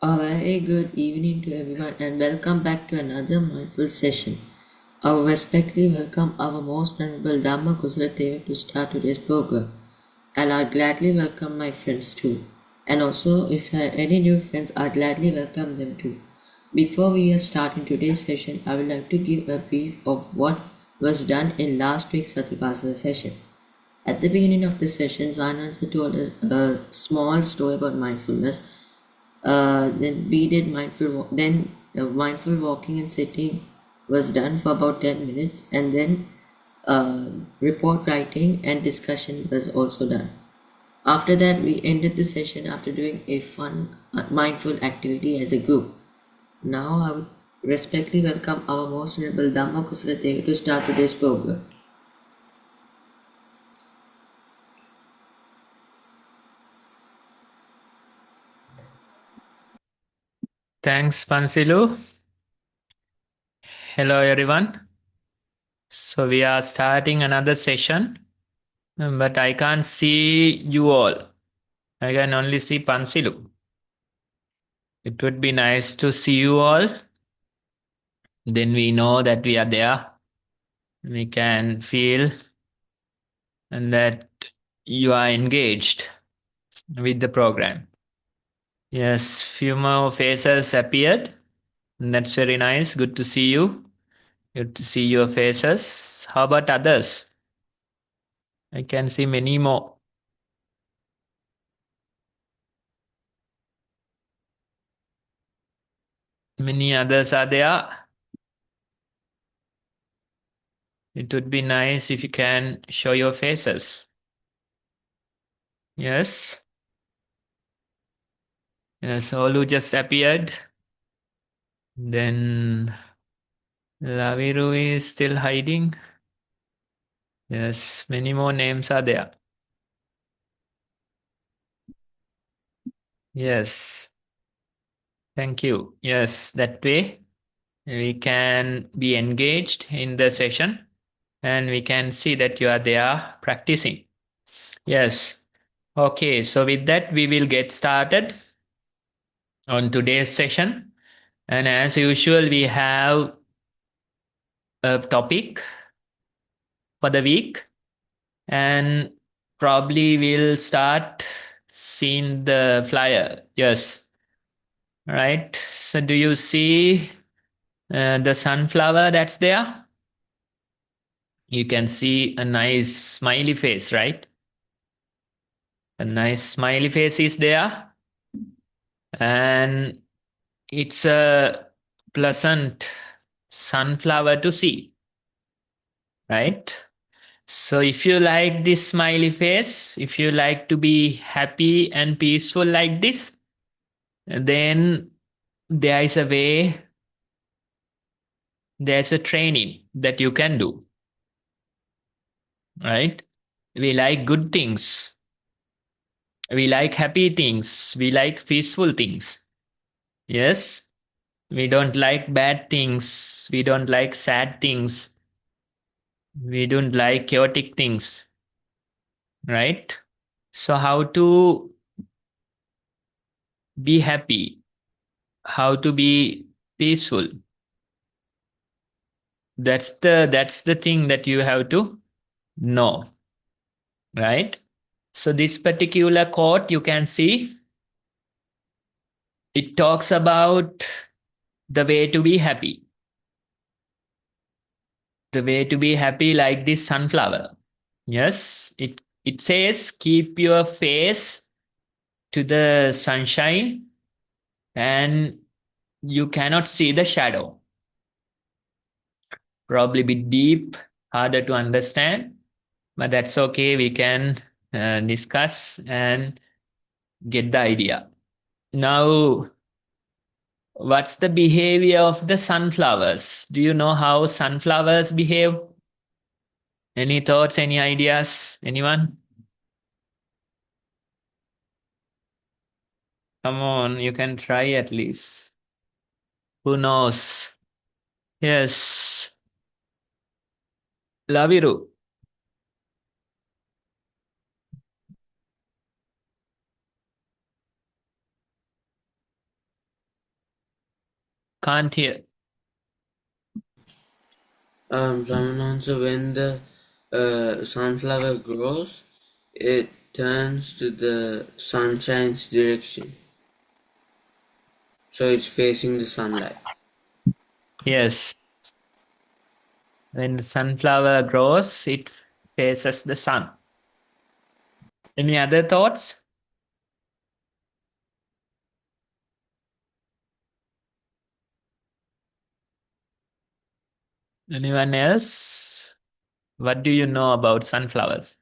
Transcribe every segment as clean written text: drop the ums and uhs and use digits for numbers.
A very good evening to everyone and welcome back to another mindful session. I will respectfully welcome our most venerable Dhamma Kusala to start today's program. And I'd gladly welcome my friends too. And also, if there are any new friends, I'd gladly welcome them too. Before we start in today's session, I would like to give a brief of what was done in last week's SatiPasala session. At the beginning of the session, Zanansa told us a small story about mindfulness. Then we did mindful walking and sitting was done for about 10 minutes, and then report writing and discussion was also done. After that, we ended the session after doing a fun mindful activity as a group. Now I would respectfully welcome our most honorable Dhamma Kusala Devi to start today's program. Thanks, Pansilu. Hello, everyone. So we are starting another session, but I can't see you all. I can only see Pansilu. It would be nice to see you all. Then we know that we are there. We can feel and that you are engaged with the program. Yes, few more faces appeared. That's very nice. Good to see you. Good to see your faces. How about others? I can see many more. Many others are there. It would be nice if you can show your faces. Yes. Yes, all who just appeared. Then Laviru is still hiding. Yes, many more names are there. Yes. Thank you. Yes, that way we can be engaged in the session and we can see that you are there practicing. Yes. Okay, so with that, we will get started on today's session. And as usual, we have a topic for the week, and probably we'll start seeing the flyer. Yes, right. So, do you see the sunflower that's there? You can see a nice smiley face, right? A nice smiley face is there, and it's a pleasant sunflower to see, right? So, if you like this smiley face, if you like to be happy and peaceful like this, then there is a way, there's a training that you can do, right? We like good things, we like happy things, we like peaceful things. Yes, we don't like bad things, we don't like sad things, we don't like chaotic things, right? So, how to be happy, how to be peaceful, that's the thing that you have to know, right? So this particular quote you can see, it talks about the way to be happy, the way to be happy like this sunflower. Yes, it says keep your face to the sunshine and you cannot see the shadow. Probably a bit deep, harder to understand, but that's okay. We can discuss and get the idea. Now, what's the behavior of the sunflowers? Do you know how sunflowers behave? Any thoughts, any ideas? Anyone? Come on, you can try at least. Who knows? Yes, Laviru. Can't hear. Someone answer when the sunflower grows, it turns to the sunshine's direction. So it's facing the sunlight. Yes. When the sunflower grows, it faces the sun. Any other thoughts? Anyone else? What do you know about sunflowers?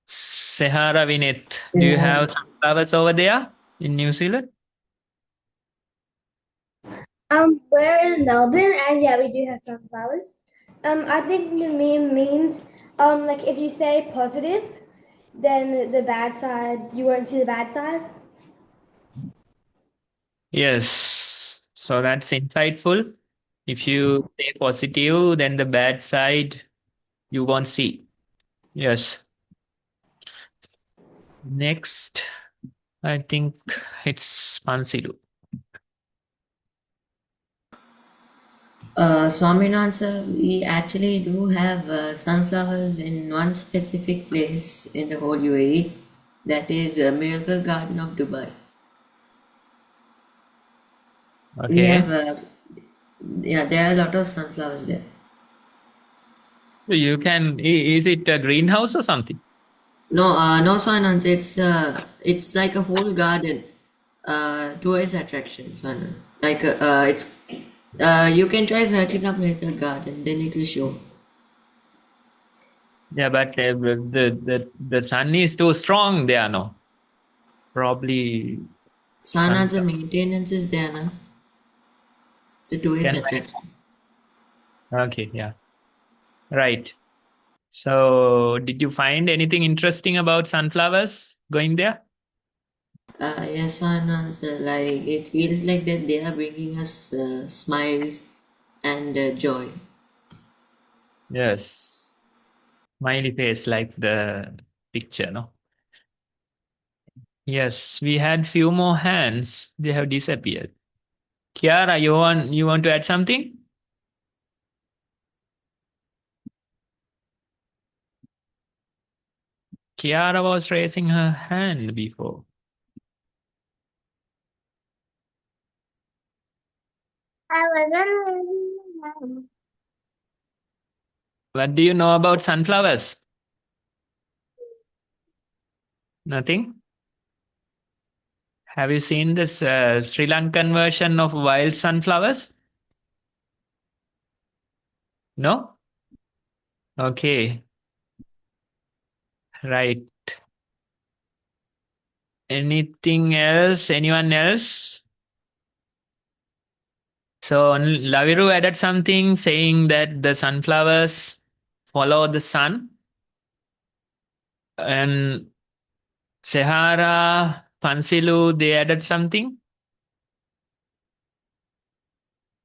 Sahara Vinith, do you Yeah. have sunflowers over there in New Zealand? We're in Melbourne, and yeah, we do have sunflowers. I think the meme means, like if you say positive, then the bad side, you won't see the bad side. Yes. So that's insightful. If you say positive, then the bad side you won't see. Yes. Next, I think it's Pansilu. Swaminathan sir, we actually do have sunflowers in one specific place in the whole UAE, that is Miracle Garden of Dubai. We have, Okay. yeah, there are a lot of sunflowers there. So you can, is it a greenhouse or something? No, Swaminathan sir, it's like a whole garden, tourist attraction, Swaminathan. Like, you can try searching up Miracle Garden, then it will show. Yeah, but the sun is too strong there, no? Probably Swaminathan sir, sunflower. maintenance is there, na? It's a tourist Can attraction. okay, yeah. Right. So did you find anything interesting about sunflowers going there? Yes, on answer. Like it feels like that they are bringing us smiles and joy. Yes. Smiley face like the picture, no? Yes, we had few more hands. They have disappeared. Kiara, you want to add something? Kiara was raising her hand before. I wasn't. What do you know about sunflowers? Nothing? Have you seen this Sri Lankan version of wild sunflowers? No? Okay, right. Anything else? Anyone else? So Laviru added something saying that the sunflowers follow the sun, and Sahara, Pansilu, they added something.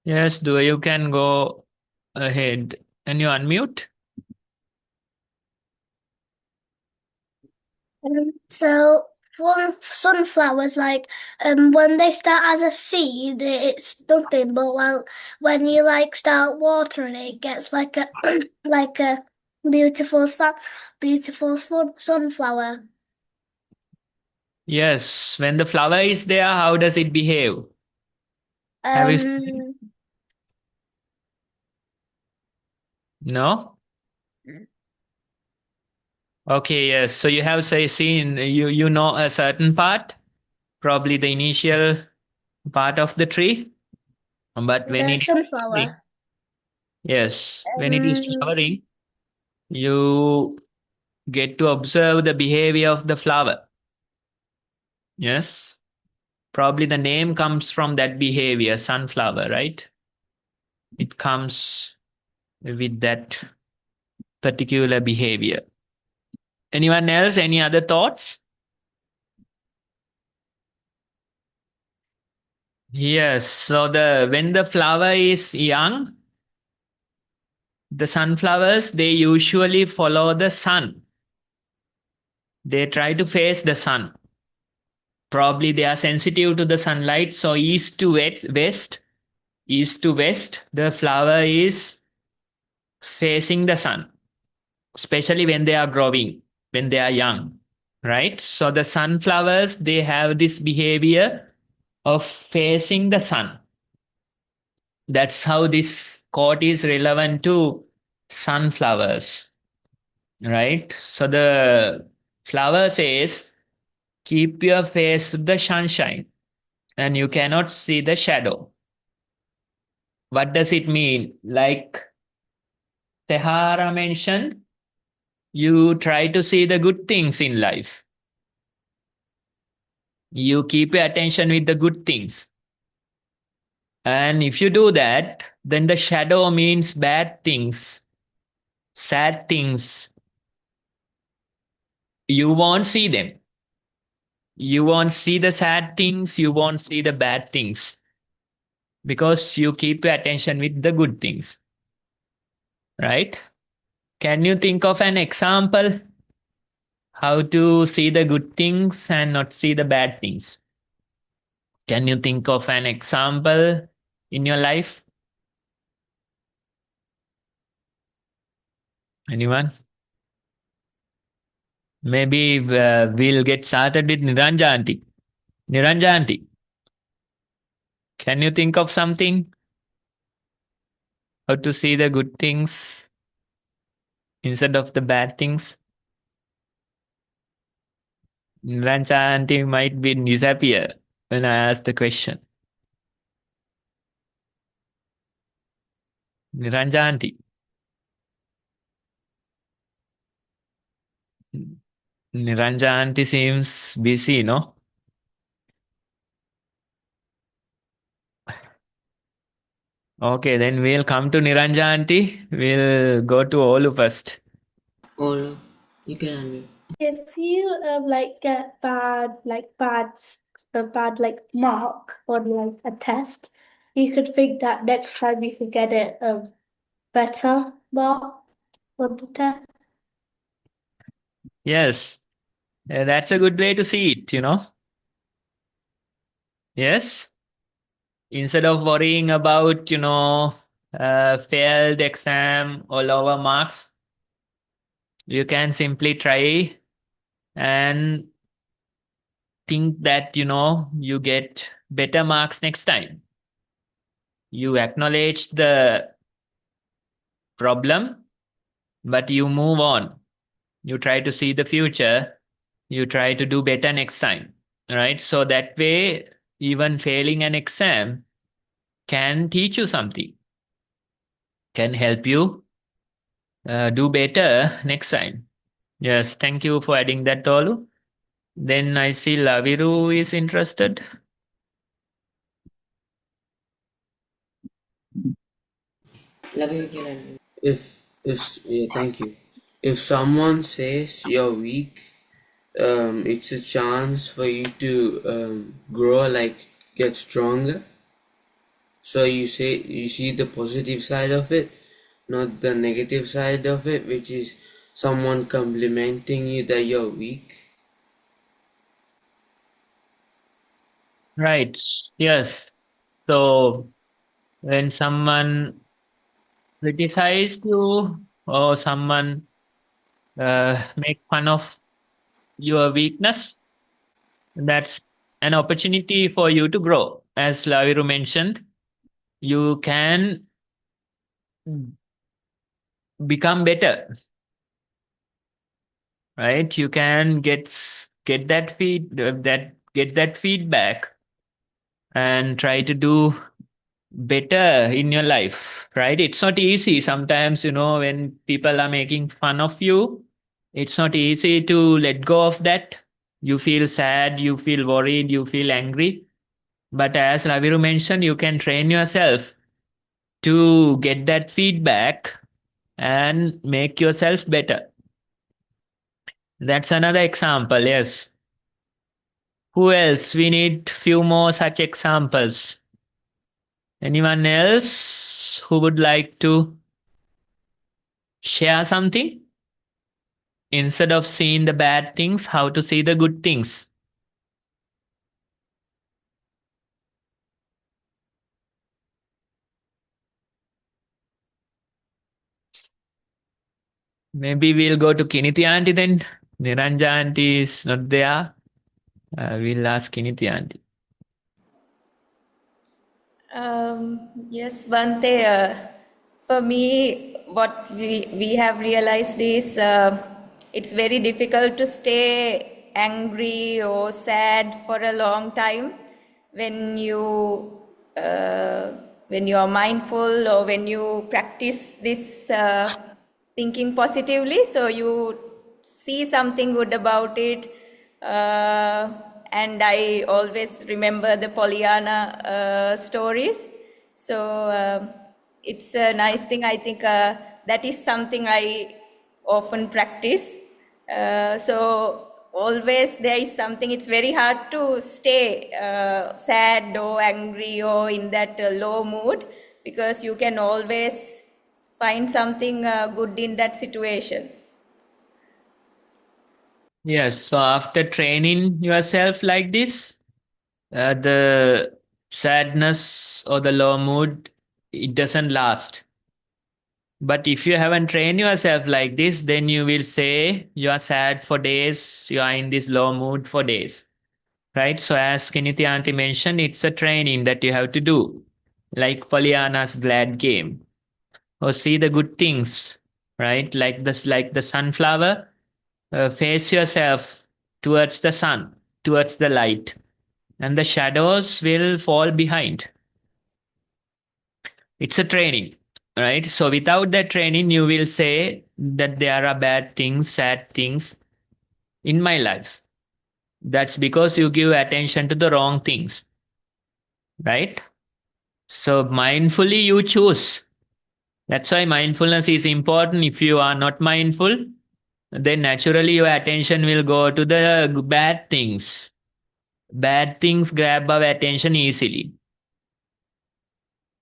Yes, do you can go ahead and you unmute? So sunflowers, like when they start as a seed, it's nothing. But when you like start watering it, it gets like a like a beautiful sunflower. Yes, when the flower is there, how does it behave? Have you seen? Um, No? Okay, yes. So you have say seen you know a certain part, probably the initial part of the tree, but when the it is flowering, sunflower. yes, when it is Um, flowering, you get to observe the behavior of the flower. Yes, probably the name comes from that behavior, sunflower, right? It comes with that particular behavior. Anyone else? Any other thoughts? Yes. So the when the flower is young, the sunflowers they usually follow the sun. They try to face the sun. probably they are sensitive to the sunlight. So east to west, the flower is facing the sun, especially when they are growing, when they are young, right? So the sunflowers, they have this behavior of facing the sun. That's how this quote is relevant to sunflowers, right? So the flower says, keep your face to the sunshine and you cannot see the shadow. What does it mean? Like Tehara mentioned, you try to see the good things in life. You keep your attention with the good things. And if you do that, then the shadow means bad things, sad things. You won't see them. You won't see the sad things. You won't see the bad things because you keep your attention with the good things. Right? Can you think of an example how to see the good things and not see the bad things? Can you think of an example in your life? Anyone? Maybe we'll get started with Niranja Aunty. Niranja Aunty, can you think of something? How to see the good things instead of the bad things? Niranja Aunty might be disappear when I ask the question. Niranja Aunty. Niranja Aunty seems busy, no? Okay, then we'll come to Niranja Aunty. We'll go to Olu first. Olu, you can unmute. If you like get bad like mark on like a test, you could think that next time you could get it better mark on the test. Yes, that's a good way to see it, you know? Yes? Instead of worrying about, failed exam or lower marks, you can simply try and think that, you get better marks next time. You acknowledge the problem, but you move on. You try to see the future. You try to do better next time, right? So that way, even failing an exam can teach you something, can help you do better next time. Yes, thank you for adding that, Tolu. Then I see Laviru is interested. Love you can unmute. Yeah, thank you. If someone says you're weak, it's a chance for you to grow, like get stronger. So you see the positive side of it, not the negative side of it, which is someone complimenting you that you're weak. Right. Yes. So when someone criticizes you or someone make fun of your weakness, that's an opportunity for you to grow. As Laviru mentioned, you can become better, right? You can get that feedback and try to do better in your life, right? It's not easy sometimes, when people are making fun of you, it's not easy to let go of that. You feel sad, you feel worried, you feel angry. But as Laviru mentioned, you can train yourself to get that feedback and make yourself better. That's another example, yes. Who else? We need few more such examples. Anyone else who would like to share something? Instead of seeing the bad things, how to see the good things? Maybe we'll go to Kiniti auntie then. Niranja auntie is not there. We'll ask Kiniti auntie. Yes, Bante, for me, what we have realized is it's very difficult to stay angry or sad for a long time when you are mindful or when you practice this thinking positively. So you see something good about it. And I always remember the Pollyanna stories. So it's a nice thing. I think that is something I often practice. So always there is something, it's very hard to stay sad or angry or in that low mood, because you can always find something good in that situation. Yes, so after training yourself like this, the sadness or the low mood, it doesn't last. But if you haven't trained yourself like this, then you will say you are sad for days, you are in this low mood for days. Right? So as Kiniti auntie mentioned, it's a training that you have to do. Like Pollyanna's glad game. Or see the good things, right? Like this, like the sunflower. Face yourself towards the sun, towards the light, and the shadows will fall behind. It's a training, right? So without that training, you will say that there are bad things, sad things in my life. That's because you give attention to the wrong things, right? So mindfully you choose. That's why mindfulness is important. If you are not mindful, then naturally your attention will go to the bad things. Bad things grab our attention easily.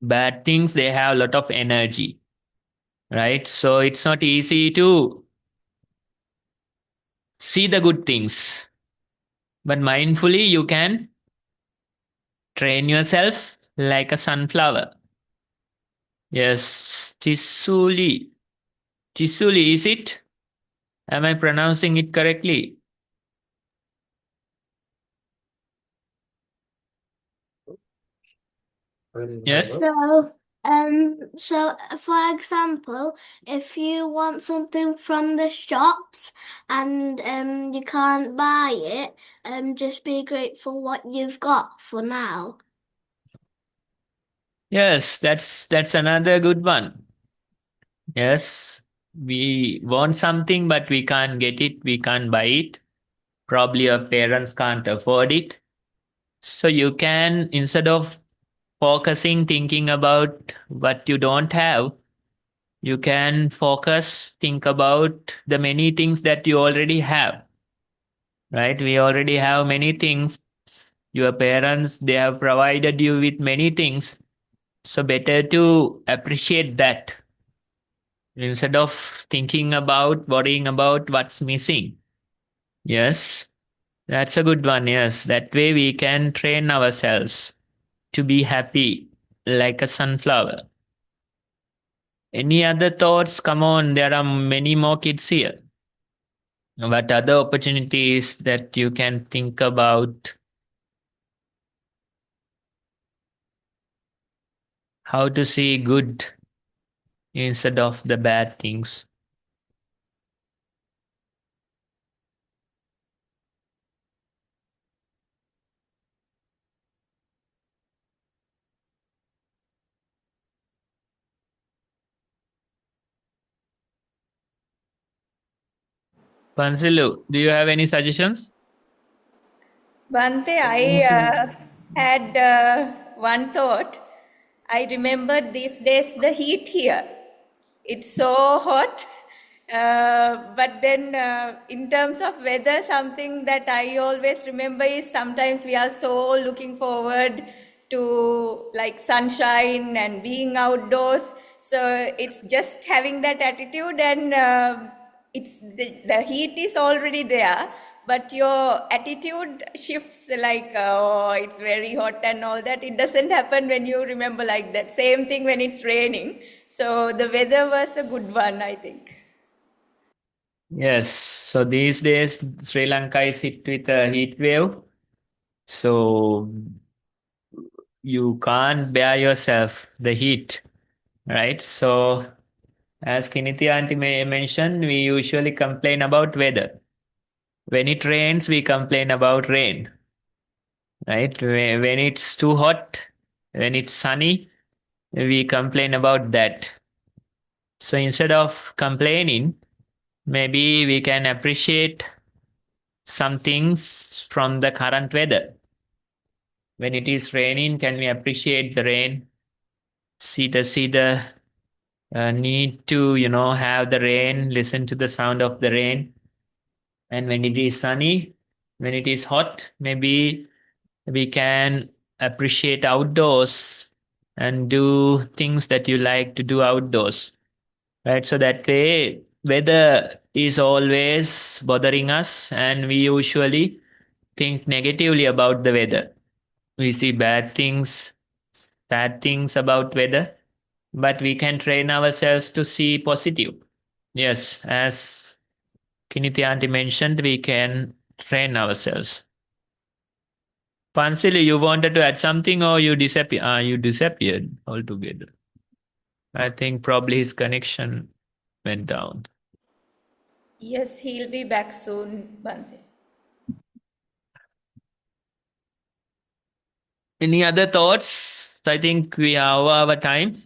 Bad things, they have a lot of energy, right? So it's not easy to see the good things. But mindfully, you can train yourself like a sunflower. Yes, Chisuli. Chisuli, is it? Am I pronouncing it correctly? Yes? So for example, if you want something from the shops and you can't buy it, just be grateful what you've got for now. Yes, that's another good one. Yes, we want something, but we can't get it, we can't buy it. Probably our parents can't afford it. So you can, instead of focusing, thinking about what you don't have, you can focus, think about the many things that you already have. Right? We already have many things. Your parents, they have provided you with many things. So better to appreciate that instead of thinking about, worrying about what's missing. Yes, that's a good one. Yes, that way we can train ourselves to be happy like a sunflower. Any other thoughts? Come on, there are many more kids here. What other opportunities that you can think about? How to see good instead of the bad things? Pansilu, do you have any suggestions? Bante, I had one thought. I remembered these days the heat here. It's so hot. But then, in terms of weather, something that I always remember is sometimes we are so looking forward to like sunshine and being outdoors. So it's just having that attitude, and it's the heat is already there, but your attitude shifts like, oh, it's very hot and all that. It doesn't happen when you remember like that. Same thing when it's raining. So the weather was a good one, I think. Yes, so these days Sri Lanka is hit with a heat wave. So you can't bear yourself the heat, right? So as Kiniti auntie mentioned, we usually complain about weather. When it rains, we complain about rain, right? When it's too hot, when it's sunny, we complain about that. So instead of complaining, maybe we can appreciate some things from the current weather. When it is raining, can we appreciate the rain? See the need to have the rain, listen to the sound of the rain. And when it is sunny, when it is hot, maybe we can appreciate outdoors and do things that you like to do outdoors, right? So that way weather is always bothering us, and we usually think negatively about the weather. We see bad things, sad things about weather, but we can train ourselves to see positive. Yes, as Kiniti auntie mentioned, we can train ourselves. Pansili, you wanted to add something, or you disappeared altogether? I think probably his connection went down. Yes, he'll be back soon, Bante. Any other thoughts? I think we are over our time.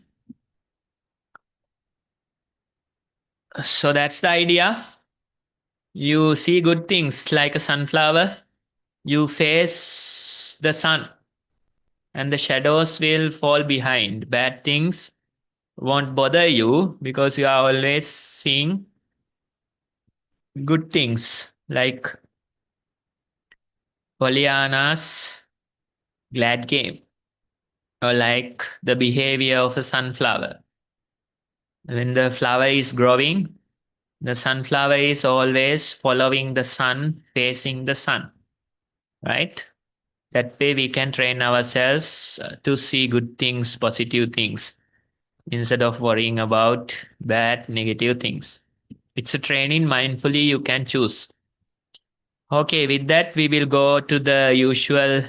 So that's the idea. You see good things like a sunflower. You face the sun, and the shadows will fall behind. Bad things won't bother you because you are always seeing good things like Pollyanna's glad game, or like the behavior of a sunflower. When the flower is growing, the sunflower is always following the sun, facing the sun, right? That way we can train ourselves to see good things, positive things, instead of worrying about bad, negative things. It's a training mindfully you can choose. Okay, with that, we will go to the usual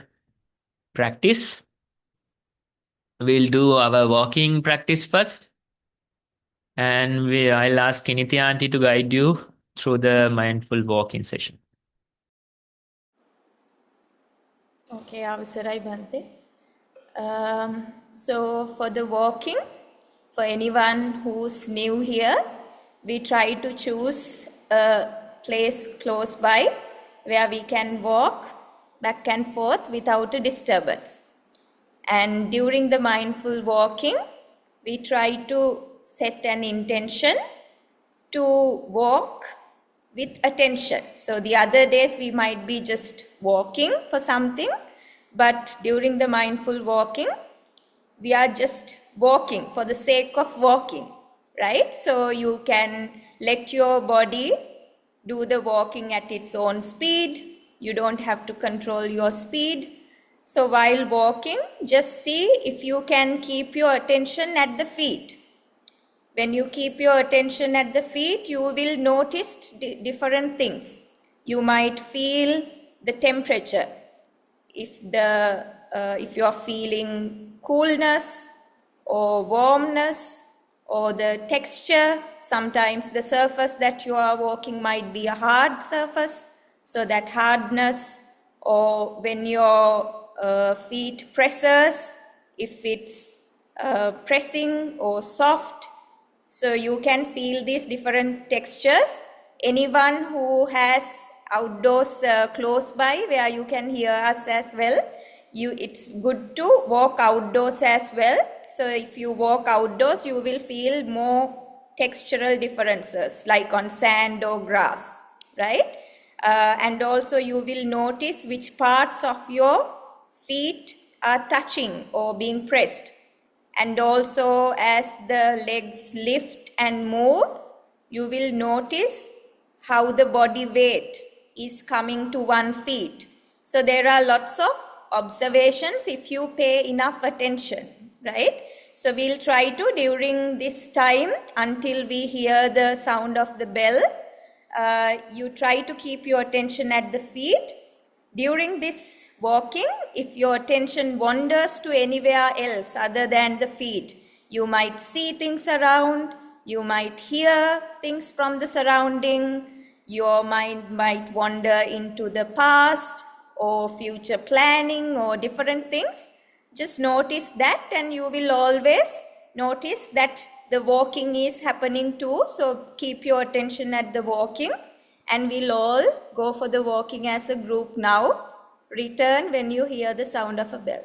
practice. We'll do our walking practice first. And I'll ask Kiniti auntie to guide you through the mindful walking session. Okay, Avasarai Bante. So for the walking, for anyone who's new here, we try to choose a place close by where we can walk back and forth without a disturbance. And during the mindful walking, we try to set an intention to walk with attention. So the other days we might be just walking for something, but during the mindful walking, we are just walking for the sake of walking, right? So you can let your body do the walking at its own speed. You don't have to control your speed. So while walking, just see if you can keep your attention at the feet. When you keep your attention at the feet, you will notice different things. You might feel the temperature. If you are feeling coolness or warmness or the texture, sometimes the surface that you are walking might be a hard surface. So that hardness, or when your feet presses, if it's pressing or soft, so you can feel these different textures. Anyone who has outdoors close by where you can hear us as well, it's good to walk outdoors as well. So if you walk outdoors, you will feel more textural differences like on sand or grass, right? And also you will notice which parts of your feet are touching or being pressed. And also as the legs lift and move, you will notice how the body weight is coming to one feet. So there are lots of observations if you pay enough attention, right? So we'll try to, during this time until we hear the sound of the bell, you try to keep your attention at the feet. During this walking, if your attention wanders to anywhere else other than the feet, you might see things around, you might hear things from the surrounding, your mind might wander into the past or future planning or different things. Just notice that, and you will always notice that the walking is happening too. So keep your attention at the walking, and we'll all go for the walking as a group now. Return when you hear the sound of a bell.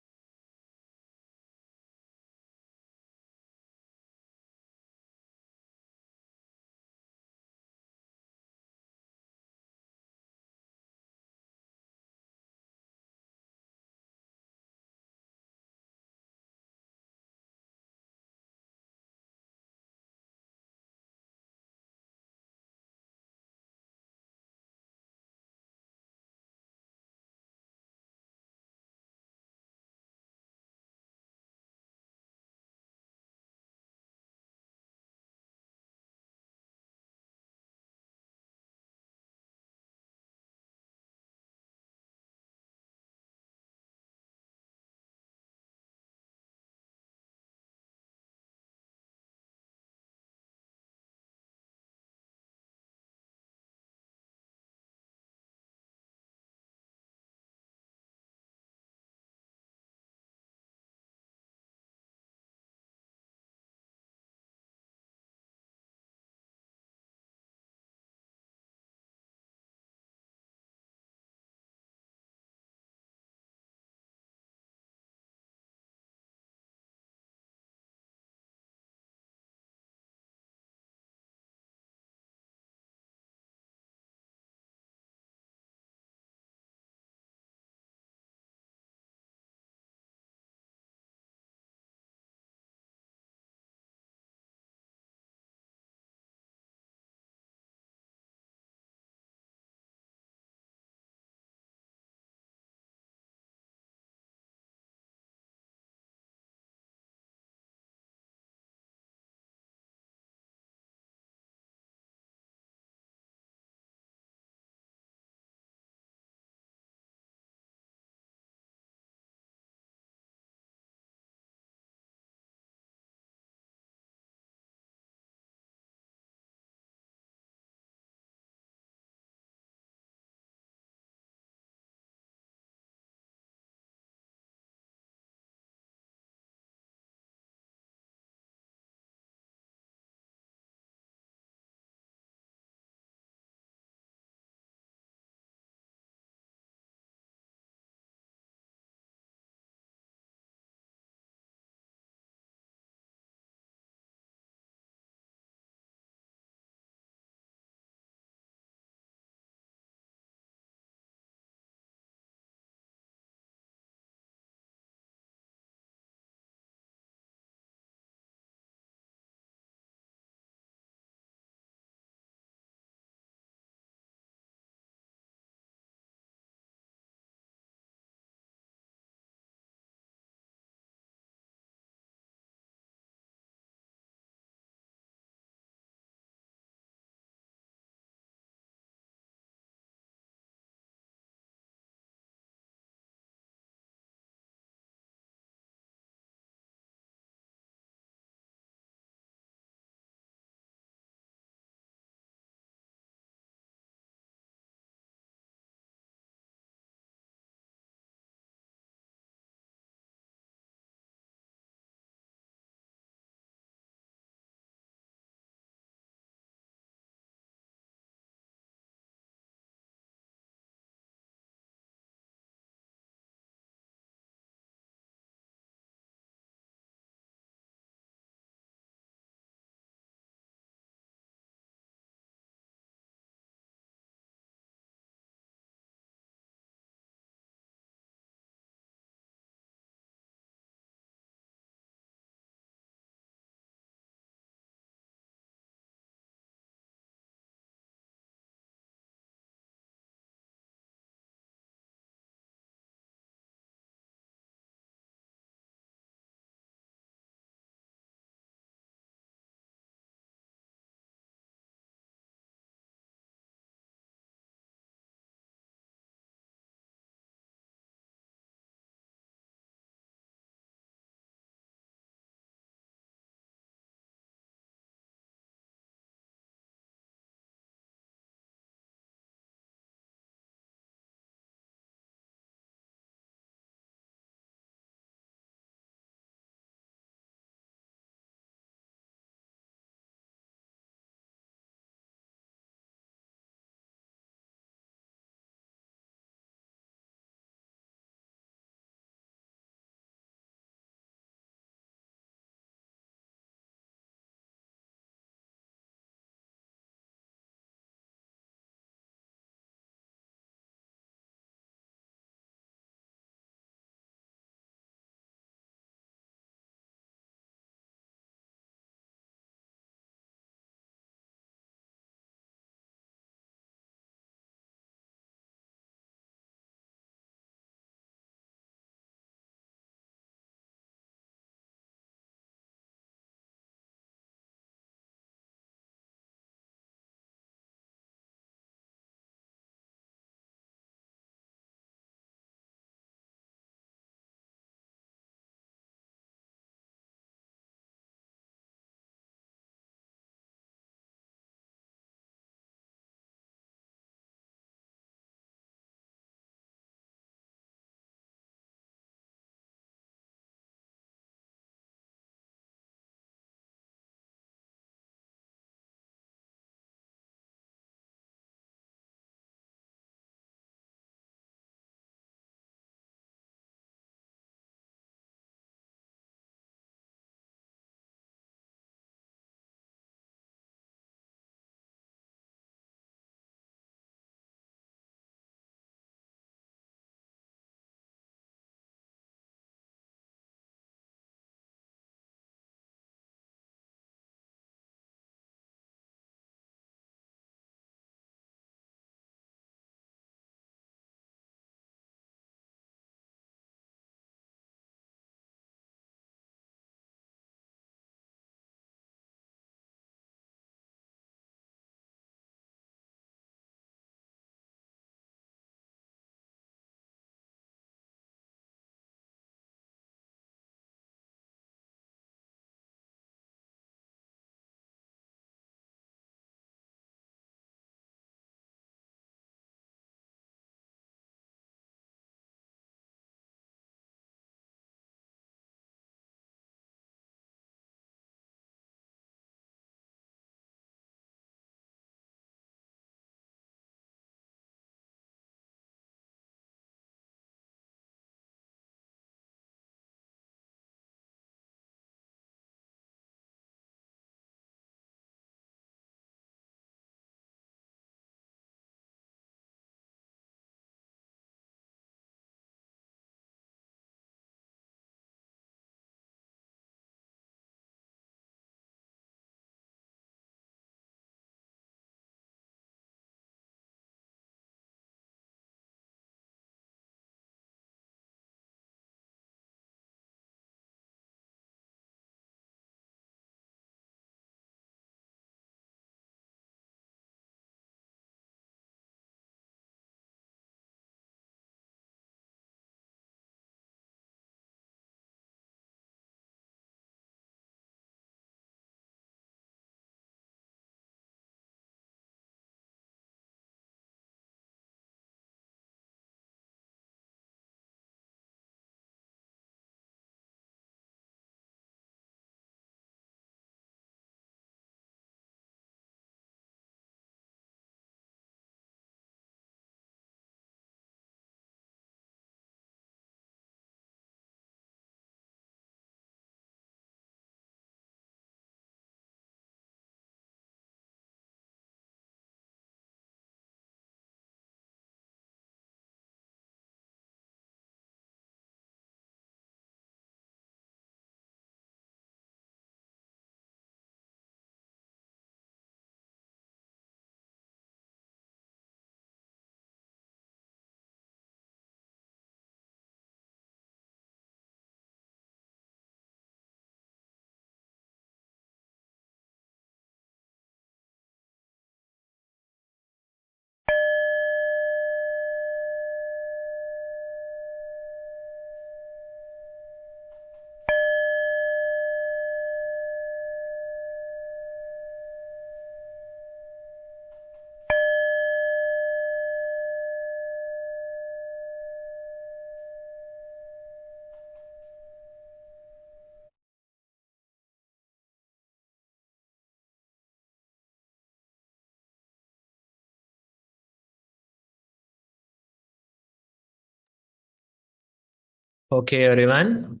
Okay, everyone.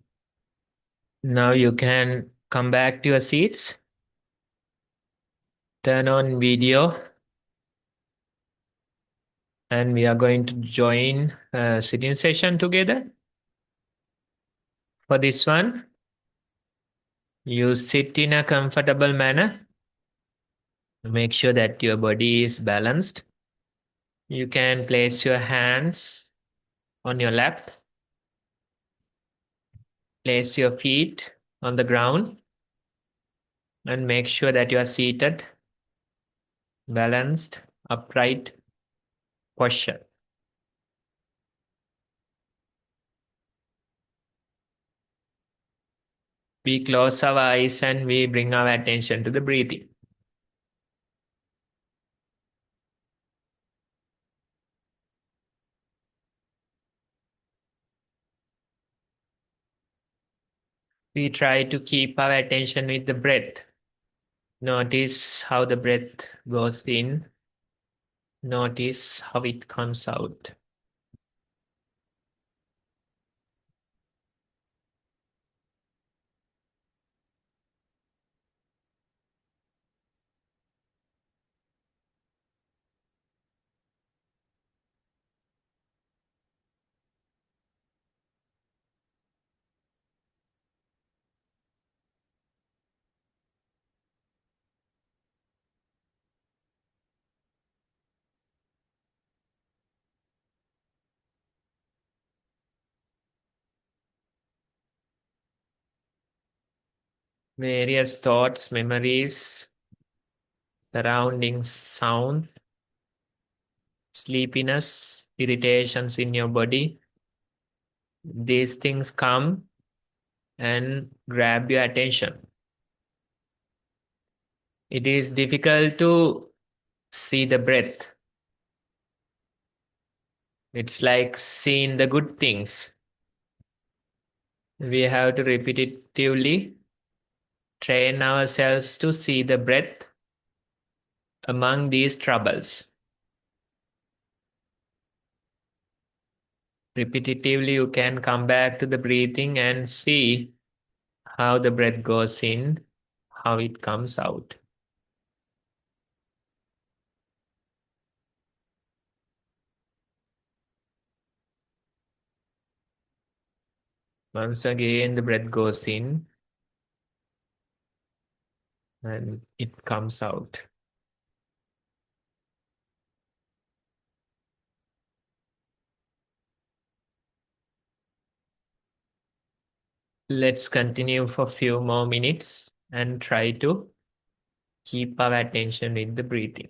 Now you can come back to your seats. Turn on video. And we are going to join a sitting session together. For this one, you sit in a comfortable manner. Make sure that your body is balanced. You can place your hands on your lap. Place your feet on the ground and make sure that you are seated, balanced, upright posture. We close our eyes and we bring our attention to the breathing. We try to keep our attention with the breath. Notice how the breath goes in. Notice how it comes out. Various thoughts, memories, surroundings, sound, sleepiness, irritations in your body. These things come and grab your attention. It is difficult to see the breath. It's like seeing the good things. We have to repetitively train ourselves to see the breath among these troubles. Repetitively, you can come back to the breathing and see how the breath goes in, how it comes out. Once again, the breath goes in and it comes out. Let's continue for a few more minutes and try to keep our attention with the breathing.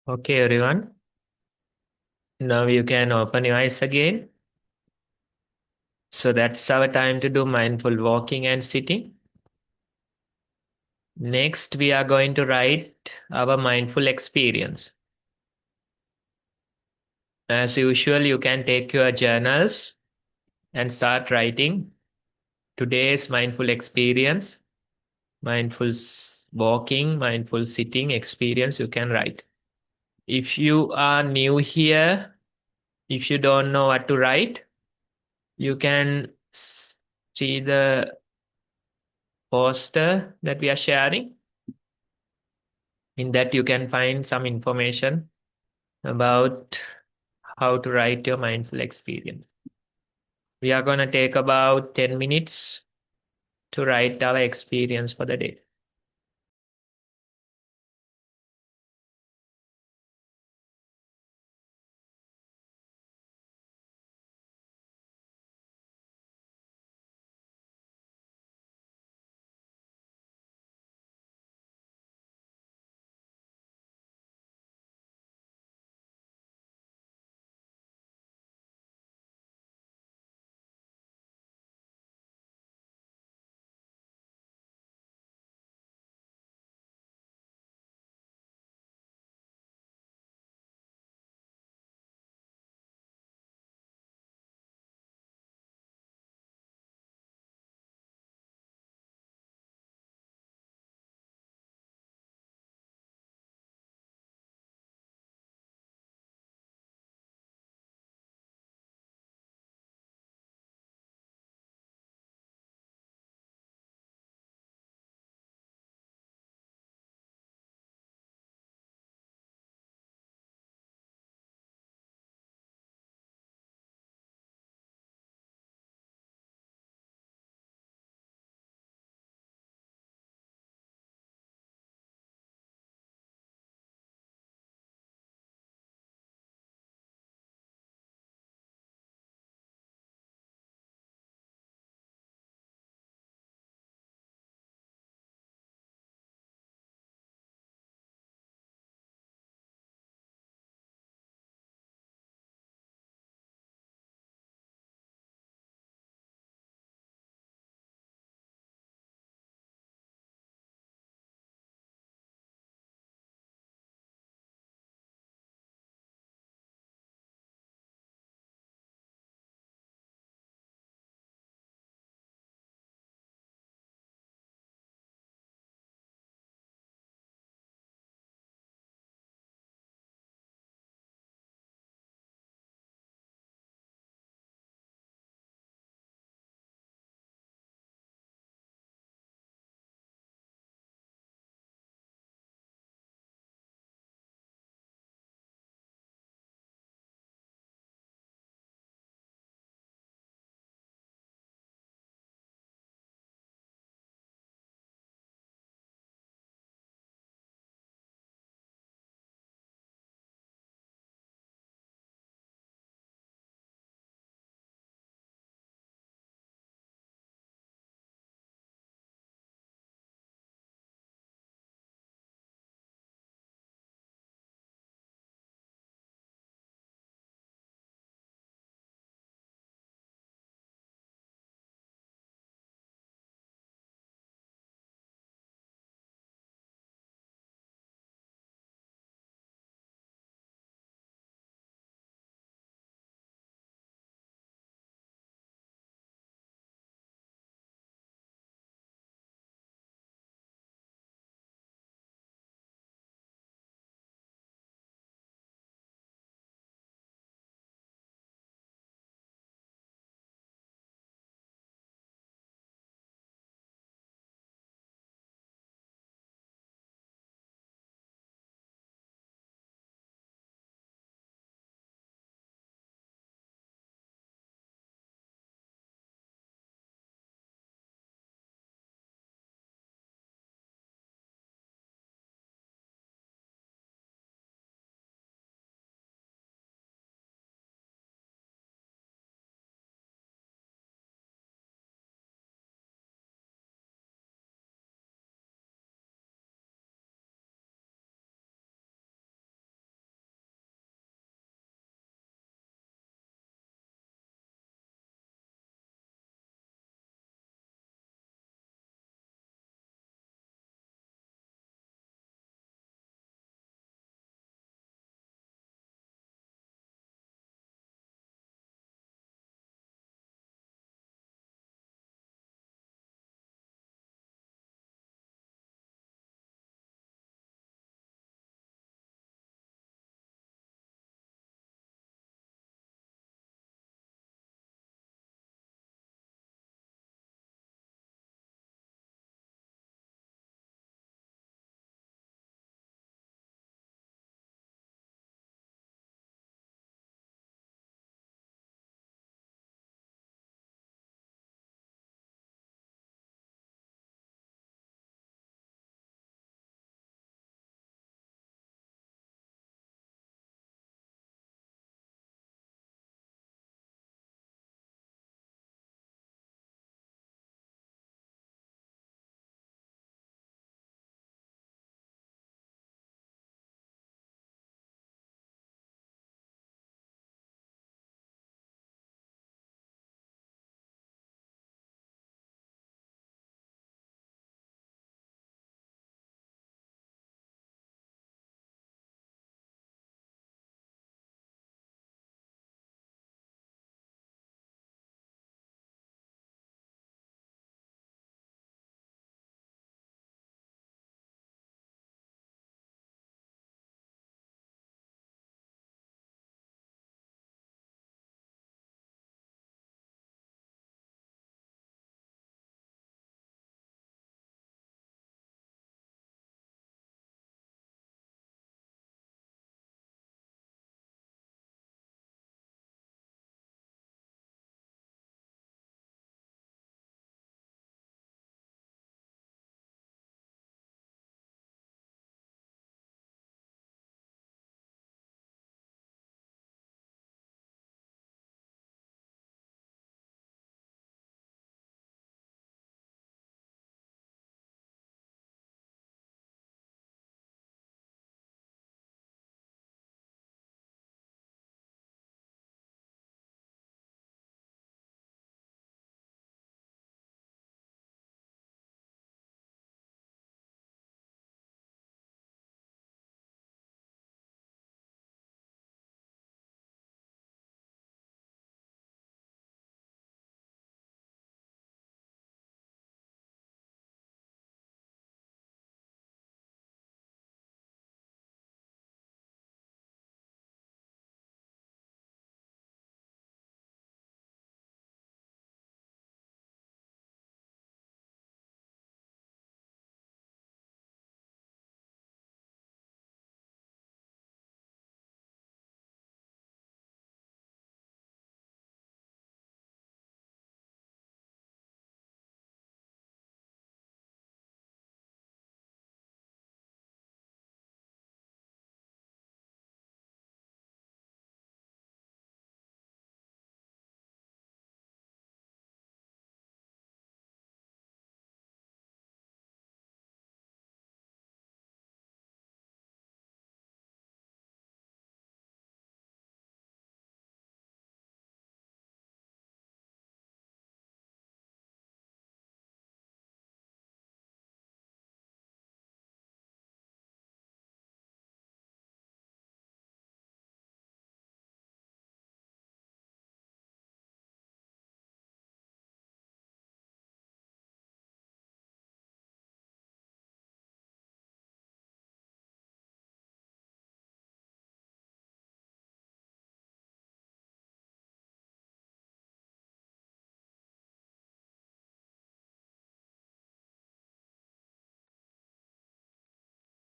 Okay, everyone. Now you can open your eyes again. So that's our time to do mindful walking and sitting. Next, we are going to write our mindful experience. As usual, you can take your journals and start writing today's mindful experience, mindful walking, mindful sitting experience. You can write. If you are new here, if you don't know what to write, you can see the poster that we are sharing. In that, you can find some information about how to write your mindful experience. We are going to take about 10 minutes to write our experience for the day.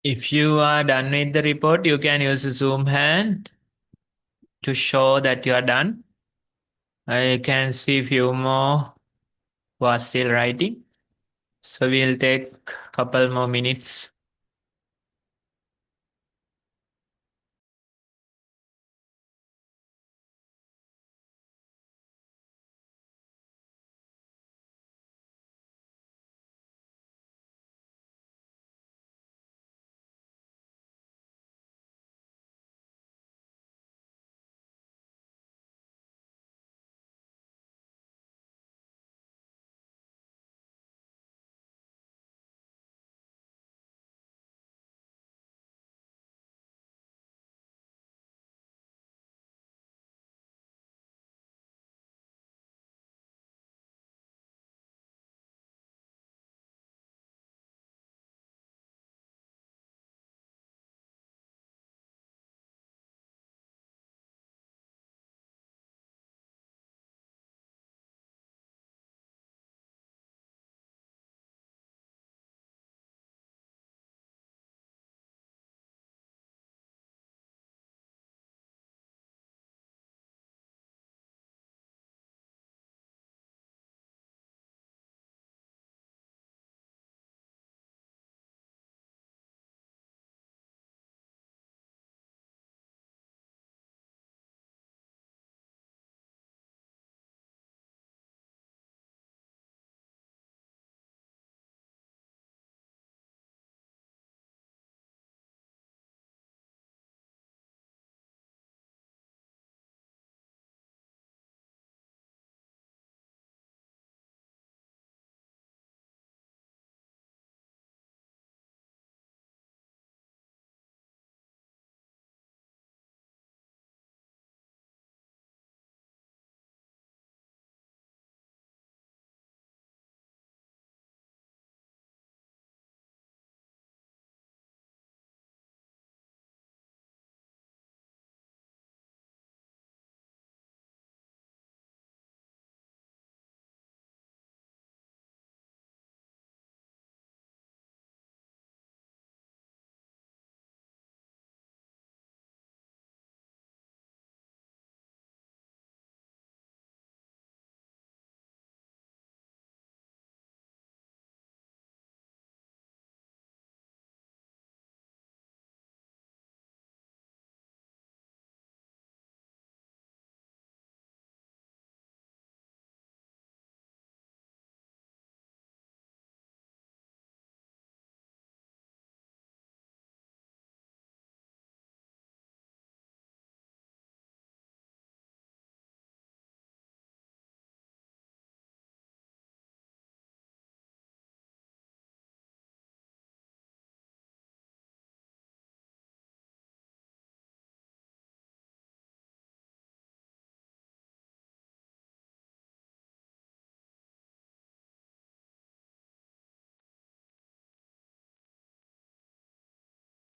If you are done with the report, you can use the Zoom hand to show that you are done. I can see a few more who are still writing. So we'll take a couple more minutes.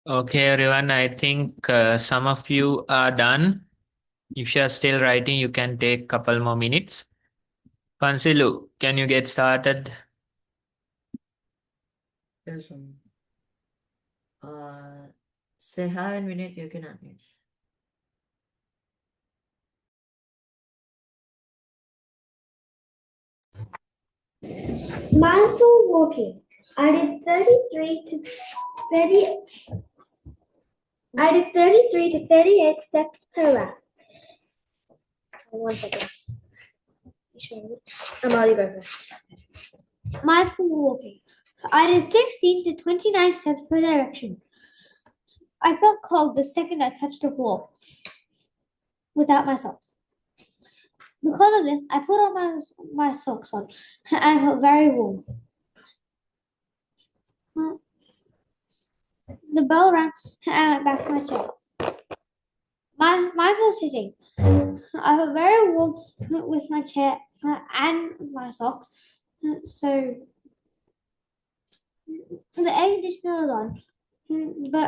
Okay, everyone, I think some of you are done. If you are still writing, you can take a couple more minutes. Pansilu, can you get started? Yes, say hi and Vinit, you can unmute. Mindful walking. I did 33 to 30. I did 33 to 38 steps per round. 1 second. I'm already going first. Mindful walking. I did 16 to 29 steps per direction. I felt cold the second I touched the floor without my socks. Because of this, I put on my socks on and I felt very warm. The bell rang and I went back to my chair. Mindful sitting. I felt very warm with my chair and my socks. So the air conditioner was on, but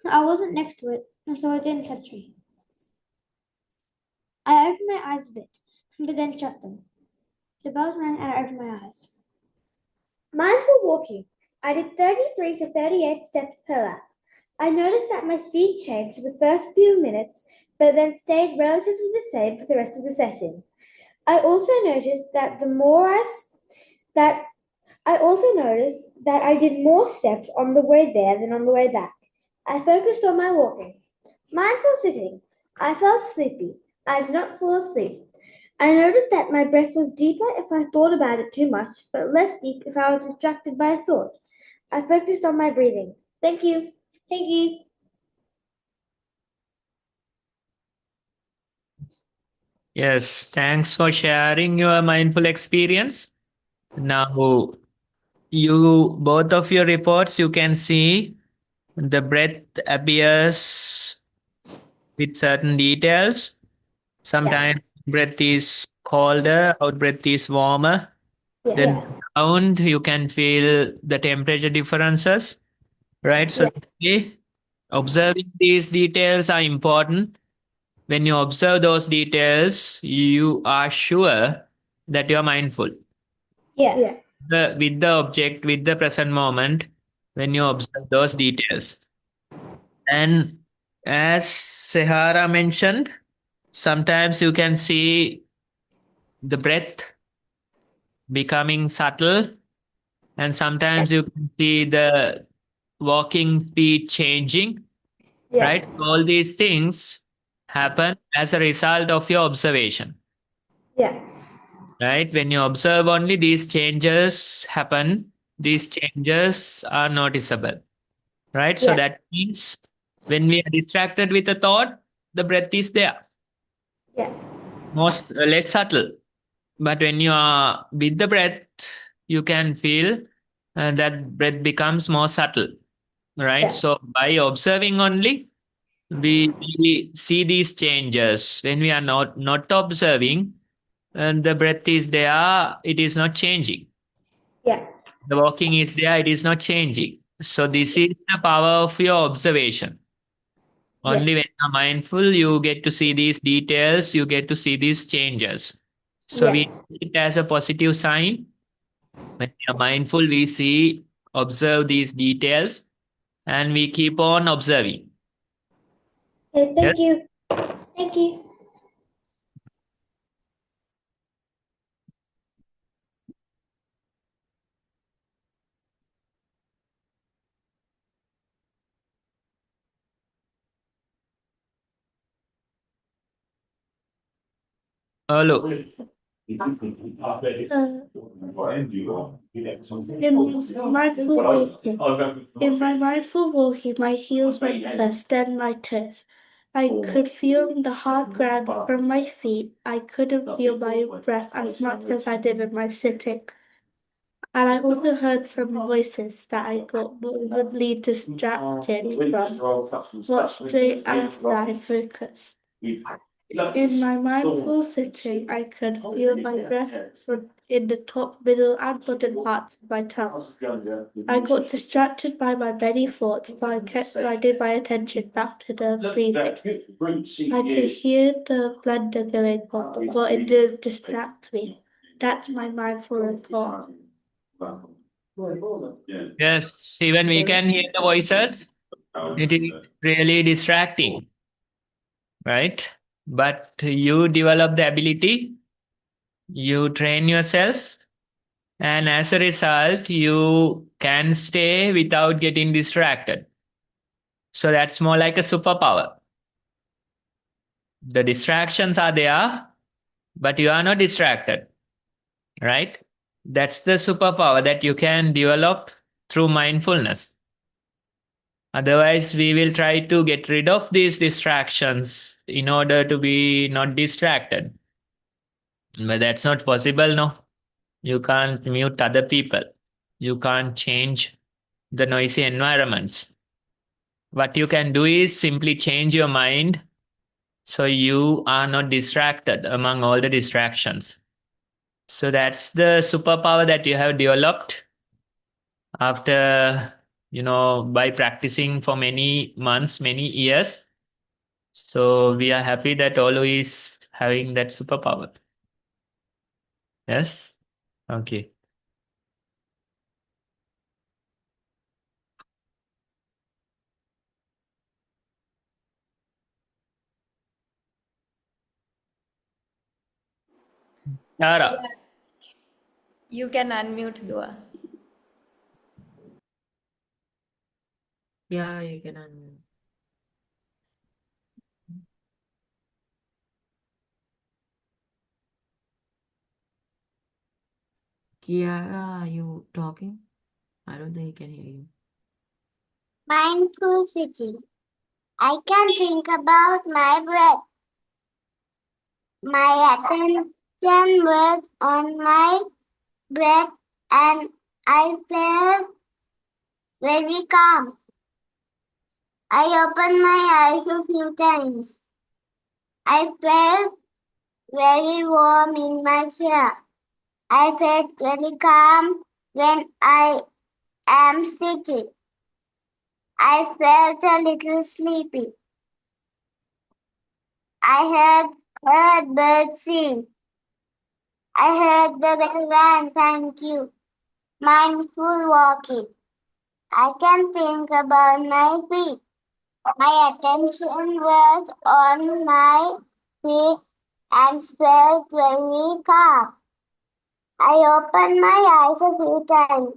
I wasn't next to it, so it didn't touch me. I opened my eyes a bit, but then shut them. The bells rang and I opened my eyes. Mindful walking. I did 33 to 38 steps per lap. I noticed that my speed changed for the first few minutes, but then stayed relatively the same for the rest of the session. I also noticed that I did more steps on the way there than on the way back. I focused on my walking. Mindful sitting. I felt sleepy. I did not fall asleep. I noticed that my breath was deeper if I thought about it too much, but less deep if I was distracted by a thought. I focused on my breathing. Thank you. Thank you. Yes, thanks for sharing your mindful experience. Now, both of your reports, you can see the breath appears with certain details. Sometimes breath is colder, out breath is warmer. Then sound, you can feel the temperature differences, right? So observing these details are important. When you observe those details, you are sure that you are mindful. Yeah. With the object, with the present moment, when you observe those details. And as Sehara mentioned, sometimes you can see the breath becoming subtle, and sometimes you can see the walking speed changing, right? All these things happen as a result of your observation, Yeah. right? When you observe only, these changes happen, these changes are noticeable, right? So that means when we are distracted with a thought, the breath is there, Yeah. most less subtle. But when you are with the breath, you can feel that breath becomes more subtle, right? So by observing only, we see these changes. When we are not observing, the breath is there, it is not changing. Yeah. The walking is there, it is not changing. So this is the power of your observation. Only when you're mindful, you get to see these details, you get to see these changes. So we take it as a positive sign. When we are mindful, we see, observe these details, and we keep on observing. Okay, Yes? thank you. Thank you. Look. In mindful walking, in my mindful walking, my heels went first, then my toes. I could feel the hard ground from my feet. I couldn't feel my breath as much as I did in my sitting. And I also heard some voices that I got morbidly distracted from, but straight after I focused. In my mindful sitting, I could feel my breath in the top, middle, and bottom parts of my tongue. I got distracted by my many thoughts, but I kept bringing my attention back to the breathing. I could hear the blender going on, but it didn't distract me. That's my mindful report. Yes, even we can hear the voices. It is really distracting, right? But you develop the ability, you train yourself, and as a result, you can stay without getting distracted. So that's more like a superpower. The distractions are there, but you are not distracted, right? That's the superpower that you can develop through mindfulness. Otherwise, we will try to get rid of these distractions in order to be not distracted. But that's not possible, no. You can't mute other people. You can't change the noisy environments. What you can do is simply change your mind so you are not distracted among all the distractions. So that's the superpower that you have developed after, by practicing for many months, many years. So we are happy that Olu is having that superpower. Yes? Okay. Tara. You can unmute, Dua. Yeah, you can unmute. Kiara, are you talking? I don't think he can hear you. Mindful sitting. I can think about my breath. My attention was on my breath and I felt very calm. I opened my eyes a few times. I felt very warm in my chair. I felt very calm when I am sitting. I felt a little sleepy. I heard birds sing. I heard the bell rang, thank you. Mindful walking. I can think about my feet. My attention was on my feet and felt very calm. I opened my eyes a few times.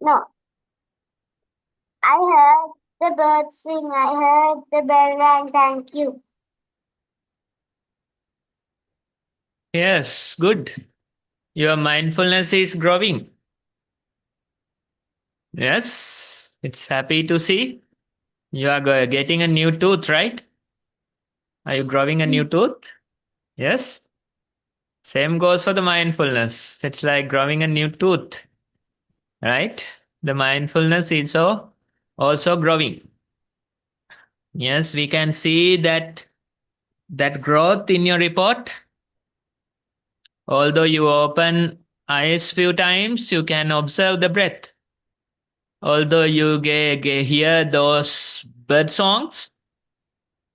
No, I heard the birds sing. I heard the bell rang, thank you. Yes, good. Your mindfulness is growing. Yes, it's happy to see. You are getting a new tooth, right? Are you growing a new tooth? Yes. Same goes for the mindfulness. It's like growing a new tooth, right? The mindfulness is also growing. Yes, we can see that growth in your report. Although you open eyes few times, you can observe the breath. Although you hear those bird songs,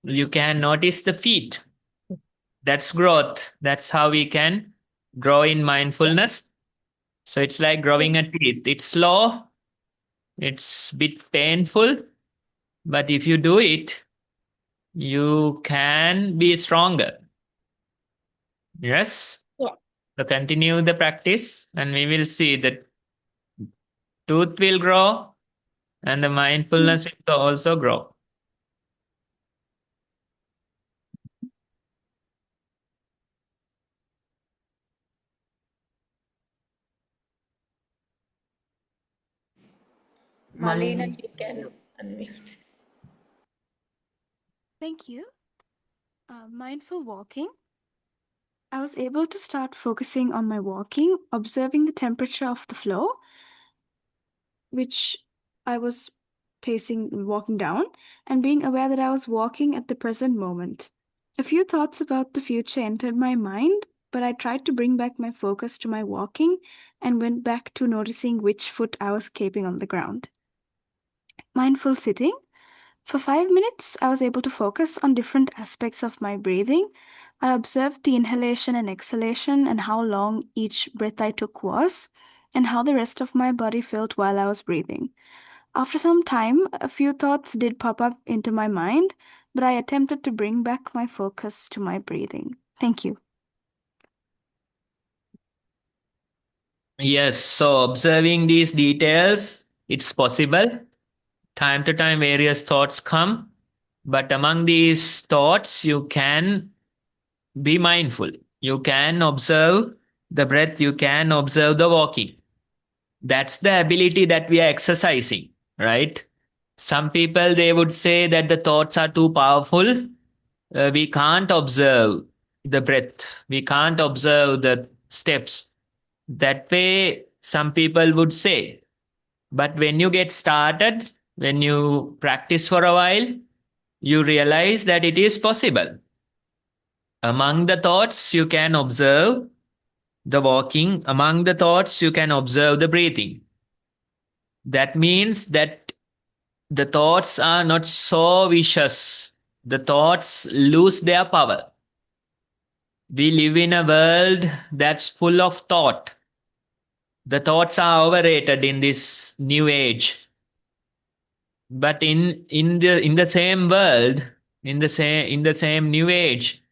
you can notice the feet. That's growth. That's how we can grow in mindfulness. So it's like growing a teeth. It's slow, it's a bit painful, but if you do it, you can be stronger. Yes? Yeah. So continue the practice, and we will see that tooth will grow and the mindfulness will also grow. Malina, Malini. you can unmute. Thank you. Mindful walking. I was able to start focusing on my walking, observing the temperature of the floor, which I was walking down, and being aware that I was walking at the present moment. A few thoughts about the future entered my mind, but I tried to bring back my focus to my walking and went back to noticing which foot I was keeping on the ground. Mindful sitting. For 5 minutes, I was able to focus on different aspects of my breathing. I observed the inhalation and exhalation and how long each breath I took was, and how the rest of my body felt while I was breathing. After some time, a few thoughts did pop up into my mind, but I attempted to bring back my focus to my breathing. Thank you. Yes, so observing these details, it's possible. Time to time, various thoughts come, but among these thoughts, you can be mindful. You can observe the breath, you can observe the walking. That's the ability that we are exercising, right? Some people, they would say that the thoughts are too powerful. We can't observe the breath. We can't observe the steps. That way, some people would say. But when you get started, when you practice for a while, you realize that it is possible. Among the thoughts, you can observe the walking. Among the thoughts, you can observe the breathing. That means that the thoughts are not so vicious. The thoughts lose their power. We live in a world that's full of thought. The thoughts are overrated in this new age. But in the same world, in the same new age,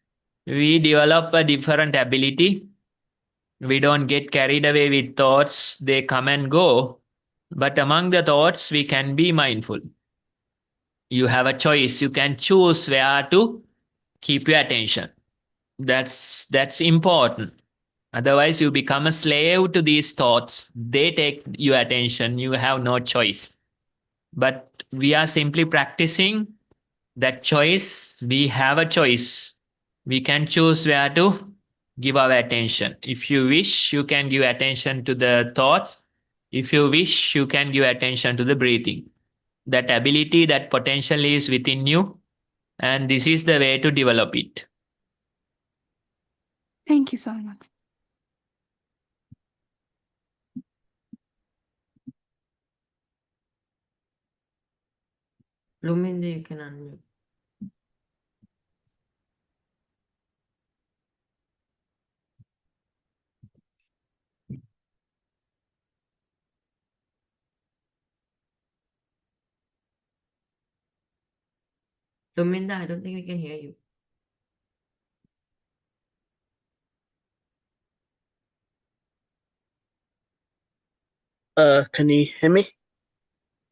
we develop a different ability. We don't get carried away with thoughts, they come and go. But among the thoughts, we can be mindful. You have a choice. You can choose where to keep your attention. That's important. Otherwise, you become a slave to these thoughts. They take your attention. You have no choice. But we are simply practicing that choice. We have a choice. We can choose where to give our attention. If you wish, you can give attention to the thoughts. If you wish, you can give attention to the breathing. That ability, that potential is within you, and this is the way to develop it. Thank you so much. Luminda, you can unmute. Luminda, I don't think we can hear you. Can you hear me?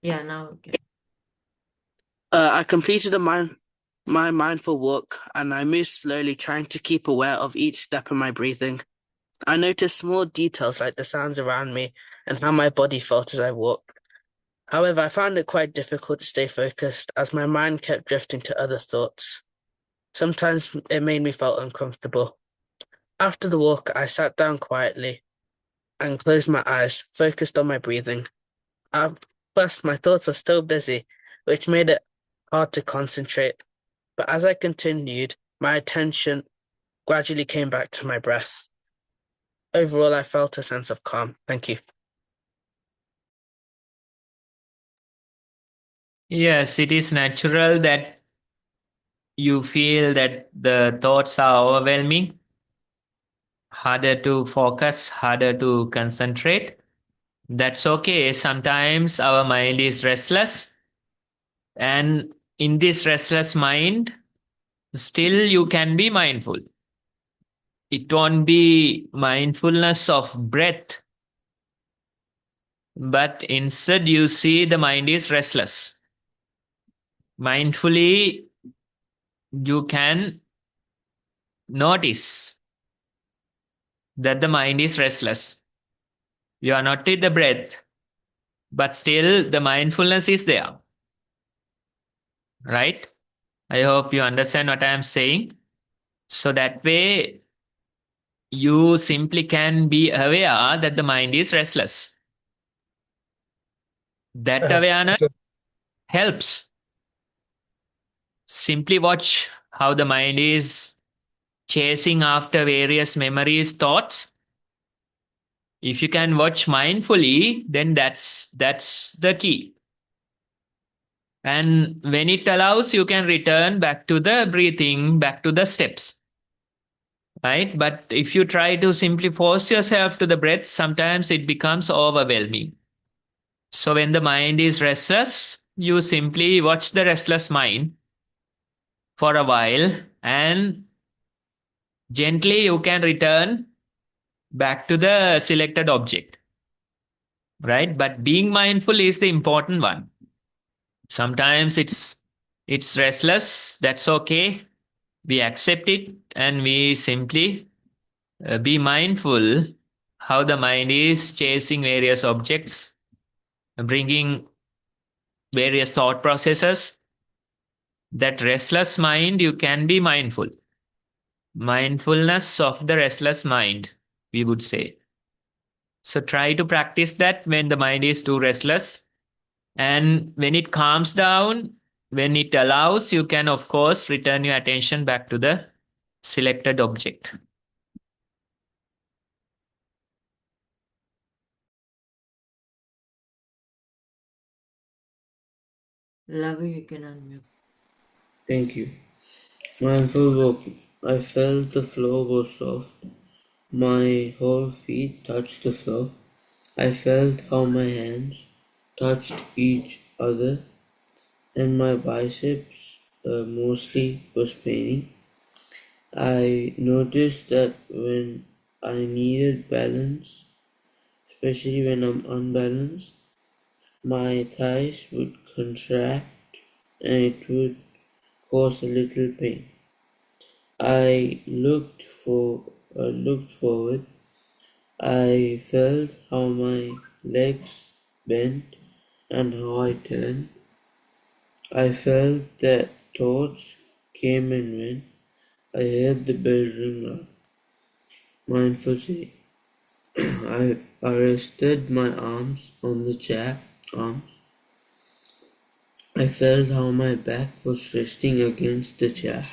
Yeah, now we can. I completed my mindful walk, and I moved slowly, trying to keep aware of each step of my breathing. I noticed small details like the sounds around me and how my body felt as I walked. However, I found it quite difficult to stay focused as my mind kept drifting to other thoughts. Sometimes it made me feel uncomfortable. After the walk, I sat down quietly and closed my eyes, focused on my breathing. At first, my thoughts were still busy, which made it hard to concentrate. But as I continued, my attention gradually came back to my breath. Overall, I felt a sense of calm. Thank you. Yes, it is natural that you feel that the thoughts are overwhelming, harder to focus, harder to concentrate. That's okay. Sometimes our mind is restless, and in this restless mind, still you can be mindful. It won't be mindfulness of breath, but instead you see the mind is restless. Mindfully, you can notice that the mind is restless. You are not with the breath, but still the mindfulness is there. Right? I hope you understand what I am saying. So that way, you simply can be aware that the mind is restless. That awareness helps. Simply watch how the mind is chasing after various memories, thoughts. If you can watch mindfully, then that's the key. And when it allows, you can return back to the breathing, back to the steps. Right? But if you try to simply force yourself to the breath, sometimes it becomes overwhelming. So when the mind is restless, you simply watch the restless mind for a while, and gently you can return back to the selected object. Right? But being mindful is the important one. Sometimes it's restless, that's okay. We accept it, and we simply be mindful how the mind is chasing various objects, bringing various thought processes. That restless mind, you can be mindful. Mindfulness of the restless mind, we would say. So try to practice that when the mind is too restless. And when it calms down, when it allows, you can, of course, return your attention back to the selected object. Love you can unmute. Thank you. Mindful walking. I felt the floor was soft. My whole feet touched the floor. I felt how my hands touched each other, and my biceps mostly was paining. I noticed that when I needed balance, especially when I'm unbalanced, my thighs would contract and it would cause a little pain. I looked forward. I felt how my legs bent and how I turned. I felt that thoughts came and went. I heard the bell ring out. Mindful sitting. I rested my arms on the chair. Arms. I felt how my back was resting against the chair.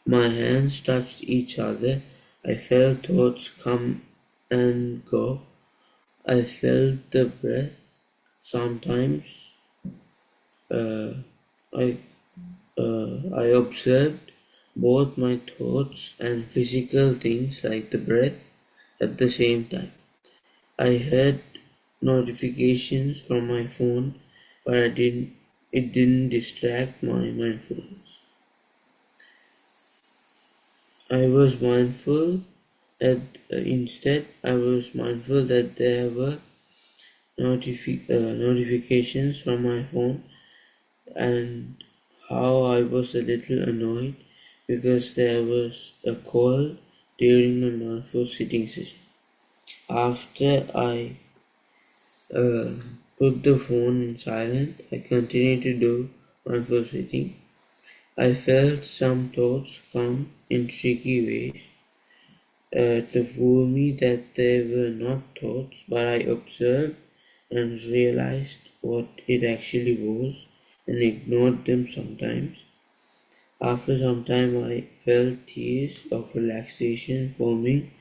My hands touched each other. I felt thoughts come and go. I felt the breath. Sometimes uh, I I observed both my thoughts and physical things like the breath at the same time. I heard notifications from my phone, but it didn't distract my mindfulness. I was mindful that instead I was mindful that there were notifications from my phone and how I was a little annoyed because there was a call during my mindful sitting session. After I put the phone in silent, I continued to do mindful sitting. I felt some thoughts come in tricky ways to fool me that they were not thoughts, but I observed and realized what it actually was and ignored them sometimes. After some time, I felt tears of relaxation forming,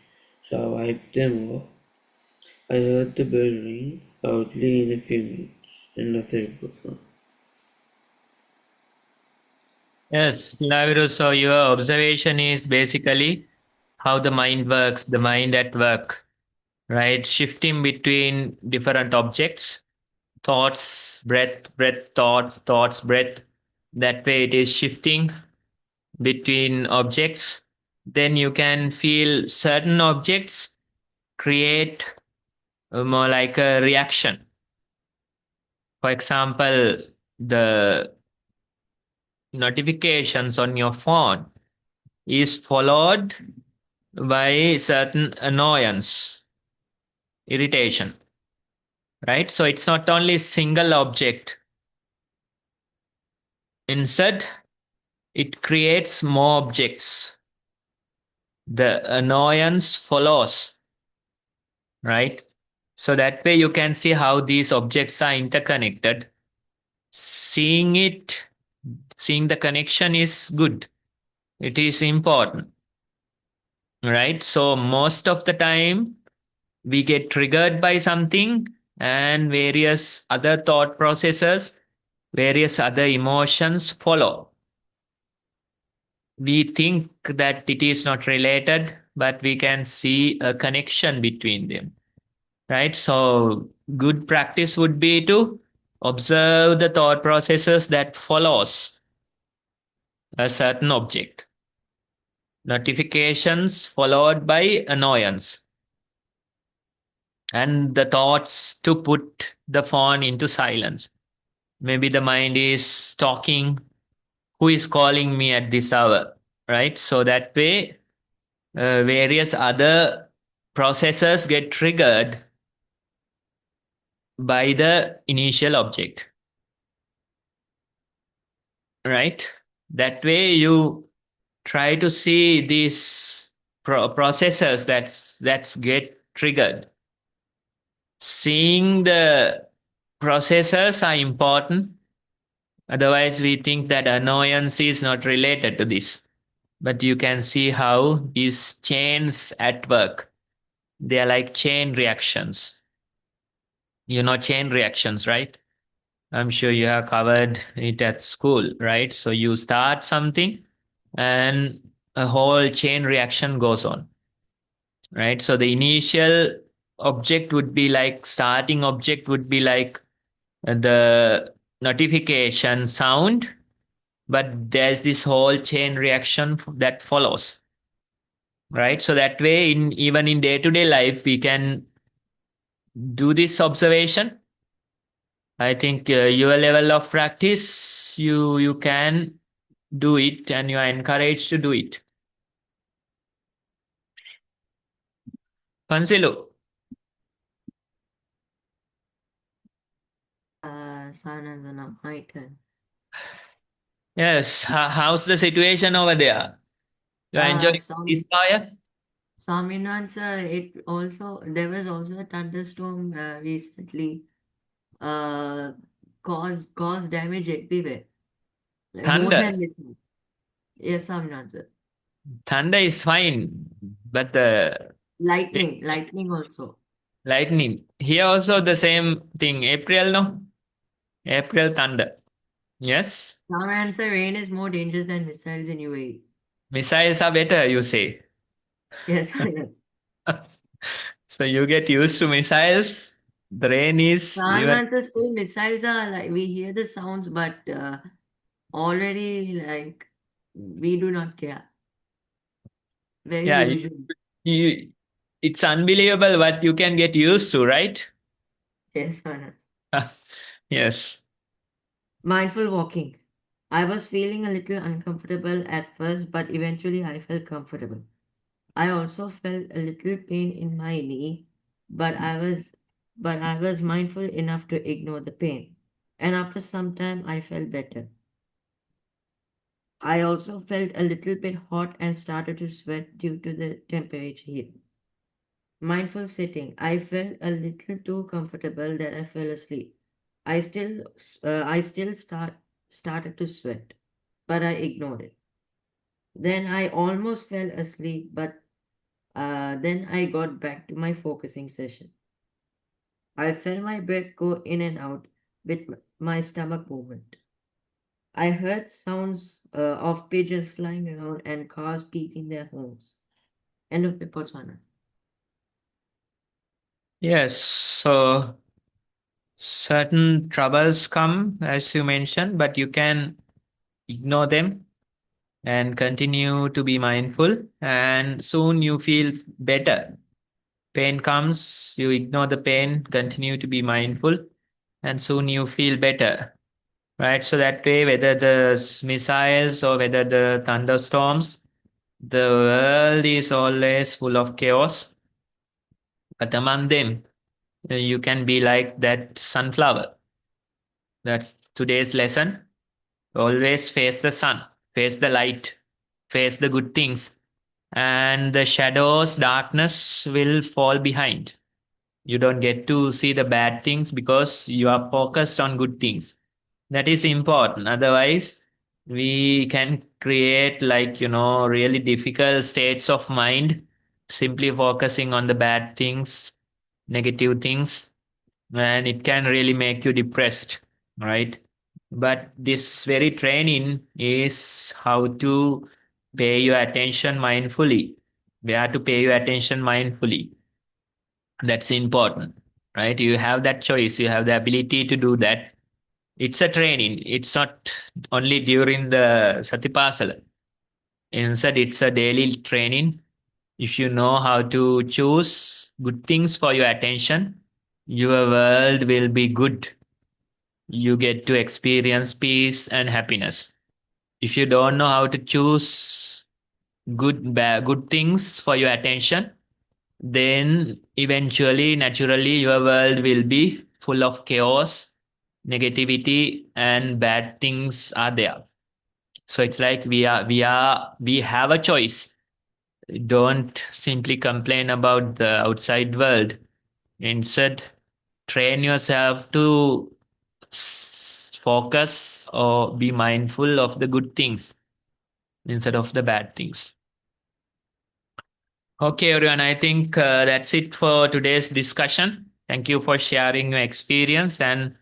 so I wiped them off. I heard the bell ring loudly in a few minutes, and nothing was wrong. Yes, Laviru, so your observation is basically how the mind works, the mind at work, right? Shifting between different objects, thoughts, breath, breath, thoughts, thoughts, breath. That way it is shifting between objects. Then you can feel certain objects create more like a reaction. For example, the notifications on your phone is followed by certain annoyance, irritation, right? So it's not only single object. Instead, it creates more objects. The annoyance follows, right? So that way you can see how these objects are interconnected. Seeing it, seeing the connection is good. It is important, right? So most of the time we get triggered by something and various other thought processes, various other emotions follow. We think that it is not related, but we can see a connection between them, right? So good practice would be to observe the thought processes that follows a certain object. Notifications followed by annoyance. And the thoughts to put the phone into silence. Maybe the mind is talking, who is calling me at this hour, right? So that way, various other processes get triggered by the initial object, right? That way, you try to see these processes that's get triggered. Seeing the processes are important. Otherwise, we think that annoyance is not related to this. But you can see how these chains at work, they are like chain reactions. You know chain reactions, right? I'm sure you have covered it at school, right? So you start something and a whole chain reaction goes on, right? So the initial object would be like, starting object would be like the notification sound, but there's this whole chain reaction that follows. right? So that way, even in day-to-day life, we can do this observation. I think your level of practice, you can do it, and you are encouraged to do it. Pansilu. Sanandana, my turn. Yes, how's the situation over there? You are enjoying this fire? Swaminathan sir, there was also a thunderstorm recently. Caused damage everywhere. Like more Thunder. than this. Yes, Swaminathan sir. Thunder is fine, but the Lightning also. lightning. Here also the same thing. April, no? April thunder. Yes? Swaminathan sir, rain is more dangerous than missiles in UAE. Missiles are better, you say. Yes, yes. So you get used to missiles. The rain is even. Swaminathan sir, still missiles are like, we hear the sounds, but already like, we do not care. Very Yeah, usual. it's unbelievable what you can get used to, right? Yes, Swaminathan. Yes. Mindful walking. I was feeling a little uncomfortable at first, but eventually I felt comfortable. I also felt a little pain in my knee, but I was mindful enough to ignore the pain. And after some time I felt better. I also felt a little bit hot and started to sweat due to the temperature here. Mindful sitting. I felt a little too comfortable that I fell asleep. I still started to sweat, but I ignored it. Then I almost fell asleep, but then I got back to my focusing session. I felt my breath go in and out with my stomach movement. I heard sounds of pigeons flying around and cars beeping their horns. End of the Botswana. Yes. So certain troubles come, as you mentioned, but you can ignore them and continue to be mindful, and soon you feel better. Pain comes, you ignore the pain, continue to be mindful, and soon you feel better, right? So that way, whether the missiles or whether the thunderstorms, the world is always full of chaos, but among them, you can be like that sunflower. That's today's lesson. Always face the sun, face the light, face the good things, and the shadows, darkness will fall behind. You don't get to see the bad things because you are focused on good things. That is important. Otherwise, we can create, like, really difficult states of mind, simply focusing on the bad things, negative things, and it can really make you depressed, right? But this very training is how to pay your attention mindfully, where to pay your attention mindfully. That's important, right? You have that choice, you have the ability to do that. It's a training, it's not only during the SatiPasala. Instead, it's a daily training. If you know how to choose good things for your attention, your world will be good. You get to experience peace and happiness. If you don't know how to choose good things for your attention, then eventually, naturally, your world will be full of chaos, negativity, and bad things are there. So it's like we have a choice. Don't simply complain about the outside world. Instead, train yourself to focus or be mindful of the good things instead of the bad things. Okay, everyone, I think that's it for today's discussion. Thank you for sharing your experience, and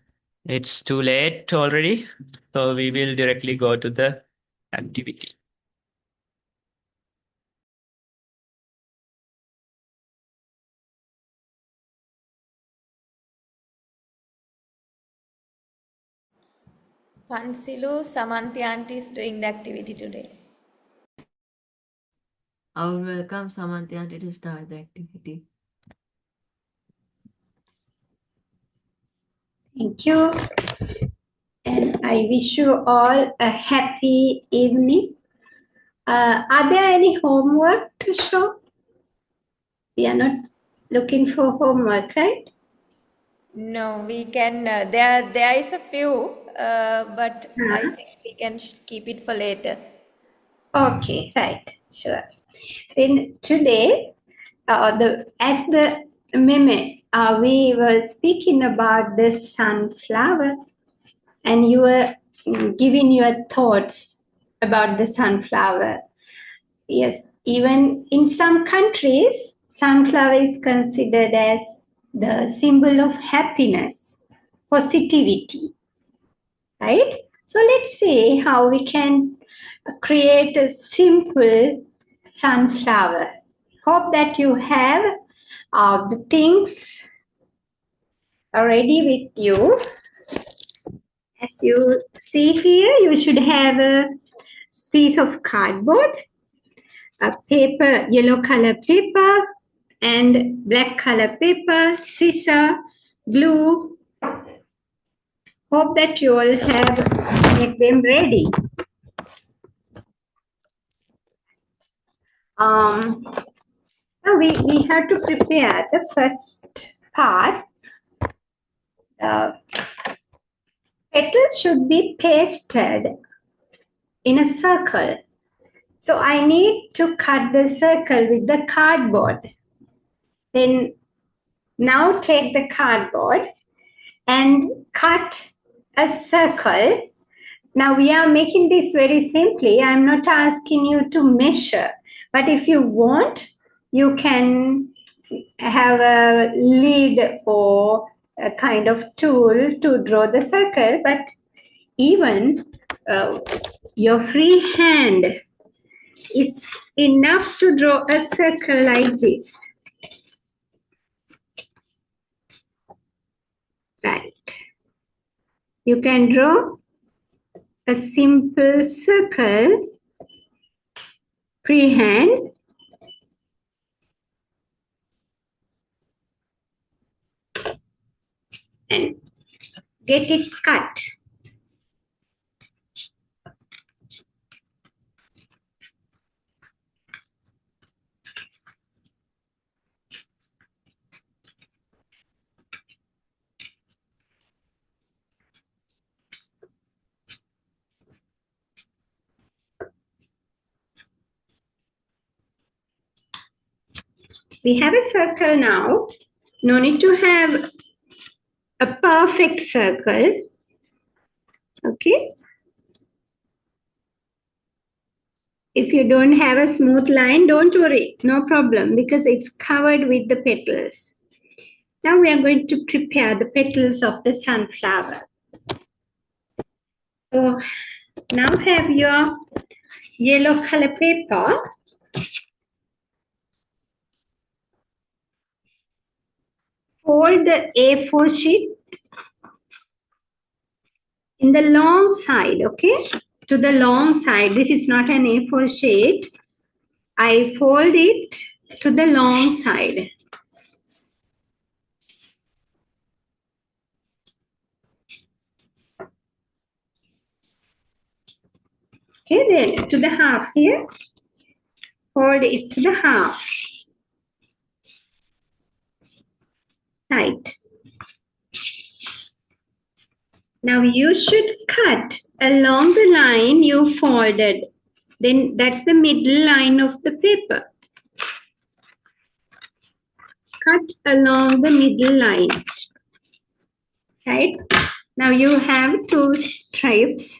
it's too late already, so we will directly go to the activity. Pansilu, Samanthi auntie is doing the activity today. I will welcome Samantha to start the activity. Thank you. And I wish you all a happy evening. Are there any homework to show? We are not looking for homework, right? No, we can. There is a few, but I think we can keep it for later. Okay, right, sure. Then today, as the meme, we were speaking about the sunflower, and you were giving your thoughts about the sunflower. Yes, even in some countries, sunflower is considered as the symbol of happiness, positivity, right? So let's see how we can create a simple sunflower. Hope that you have the things ready with you. As you see here, you should have a piece of cardboard, a paper, yellow color paper, and black color paper, scissor, glue. Hope that you all have made them ready. Now we have to prepare the first part. Petals should be pasted in a circle. So I need to cut the circle with the cardboard. Then now take the cardboard and cut a circle. Now we are making this very simply. I'm not asking you to measure, but if you want, you can have a lead or a kind of tool to draw the circle, but even your free hand is enough to draw a circle like this. Right. You can draw a simple circle freehand. And get it cut. We have a circle now. No need to have a perfect circle. Okay. If you don't have a smooth line, don't worry, no problem, because it's covered with the petals. Now we are going to prepare the petals of the sunflower. So now have your yellow color paper. Fold the A4 sheet in the long side, okay? To the long side. This is not an A4 sheet. I fold it to the long side. Okay, then to the half here. Fold it to the half. Tight. Now you should cut along the line you folded. Then that's the middle line of the paper. Cut along the middle line. Right? Now you have two stripes.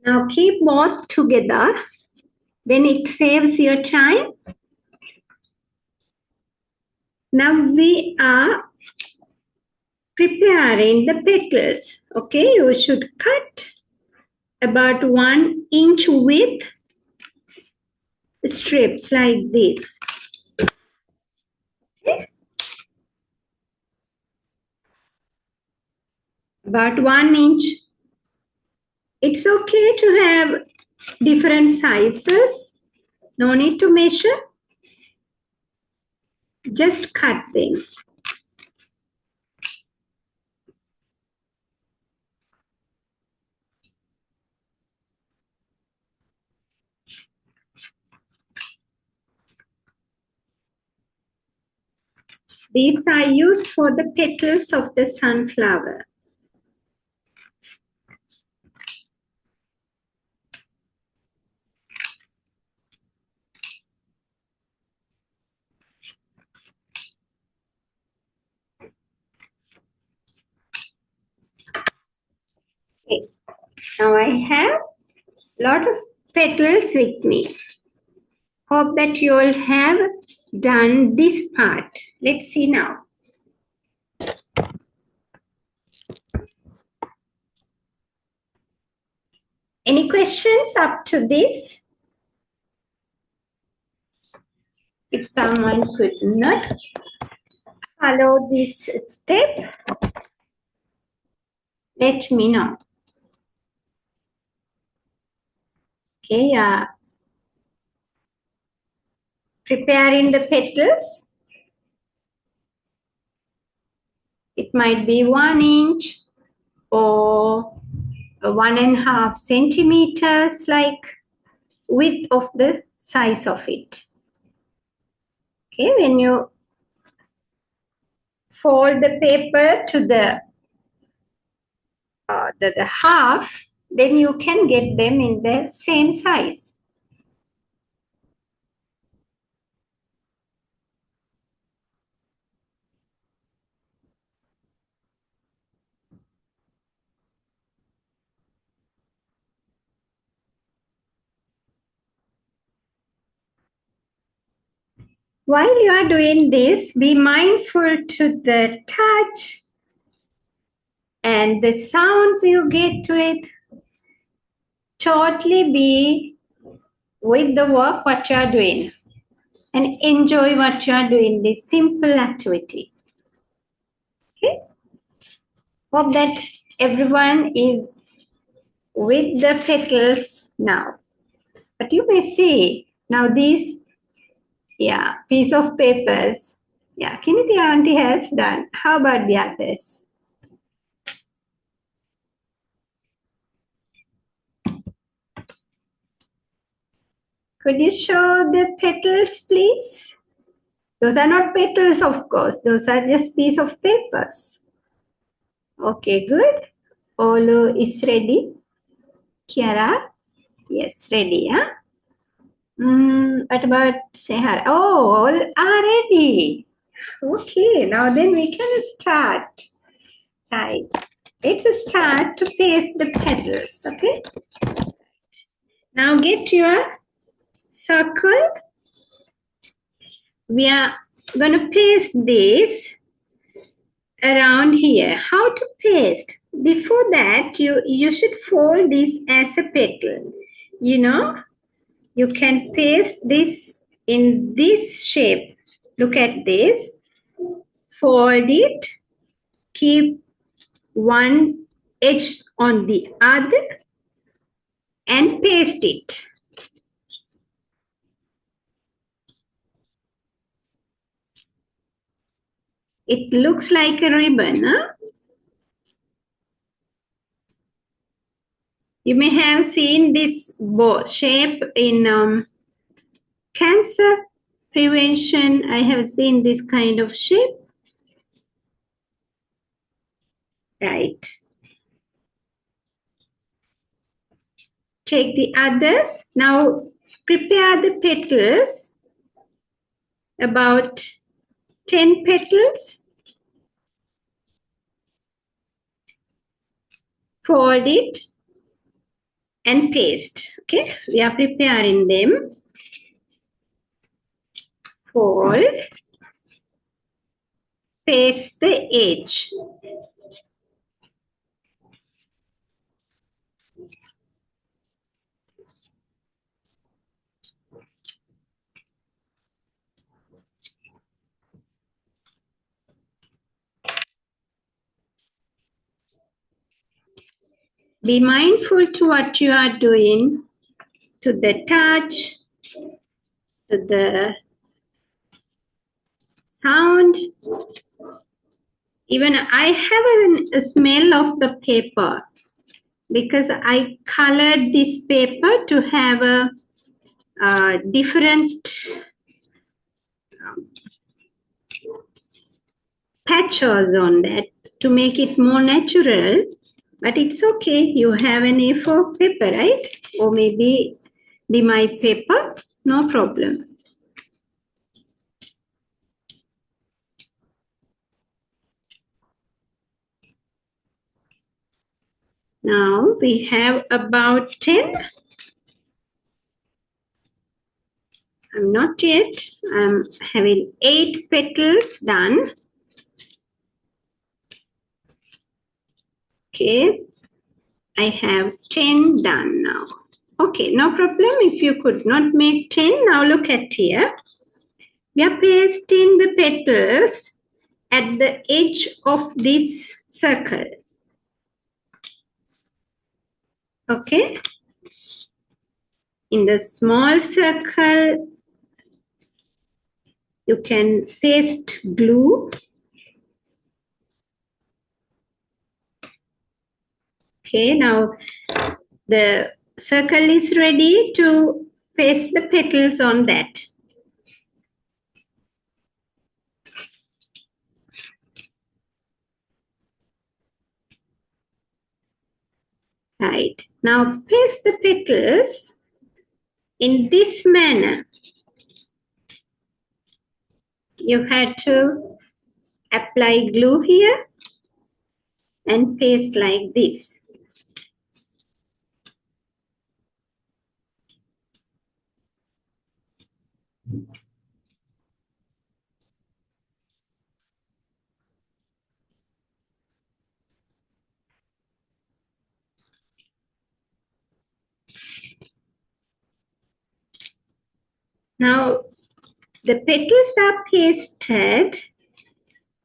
Now keep both together. Then it saves your time. Now we are preparing the petals. Okay, you should cut about 1 inch width strips like this. Okay. about 1 inch. It's okay to have different sizes. No need to measure. Just cut them. These are used for the petals of the sunflower. Okay. Now I have a lot of petals with me. Hope that you all have done this part. Let's see now. Any questions up to this? If someone could not follow this step, let me know. Okay, preparing the petals. It might be 1 inch or 1.5 centimeters, like width of the size of it. Okay, when you fold the paper to the half, then you can get them in the same size. While you are doing this, be mindful to the touch and the sounds you get to it. Totally be with the work, what you are doing, and enjoy what you are doing, this simple activity. Okay? Hope that everyone is with the petals now. But you may see now these, piece of papers. Yeah, Kiniti auntie has done. How about the others? Could you show the petals, please? Those are not petals, of course. Those are just piece of papers. Okay, good. Olu is ready. Kiara? Yes, ready, huh? What about Sehar? Oh, all are ready. Okay, now then we can start. Right. Let's start to paste the petals, okay? Now get your circle. We are going to paste this around here. How to paste? Before that, you should fold this as a petal. You know, you can paste this in this shape. Look at this. Fold it. Keep one edge on the other and paste it. It looks like a ribbon, huh? You may have seen this shape in cancer prevention. I have seen this kind of shape. Right. Take the others. Now prepare the petals. About 10 petals. Fold it and paste. Okay, we are preparing them. Fold. Paste the edge. Be mindful to what you are doing, to the touch, to the sound. Even I have a smell of the paper because I colored this paper to have a different patches on that to make it more natural. But it's okay. You have an A4 paper, right? Or maybe the my paper, no problem. Now we have about 10. I'm not yet. I'm having 8 petals done. Okay, I have 10 done now. Okay, no problem. If you could not make 10, now look at here. We are pasting the petals at the edge of this circle. Okay. In the small circle, you can paste glue. Okay, now the circle is ready to paste the petals on that. Right. Now paste the petals in this manner. You had to apply glue here and paste like this. Now the petals are pasted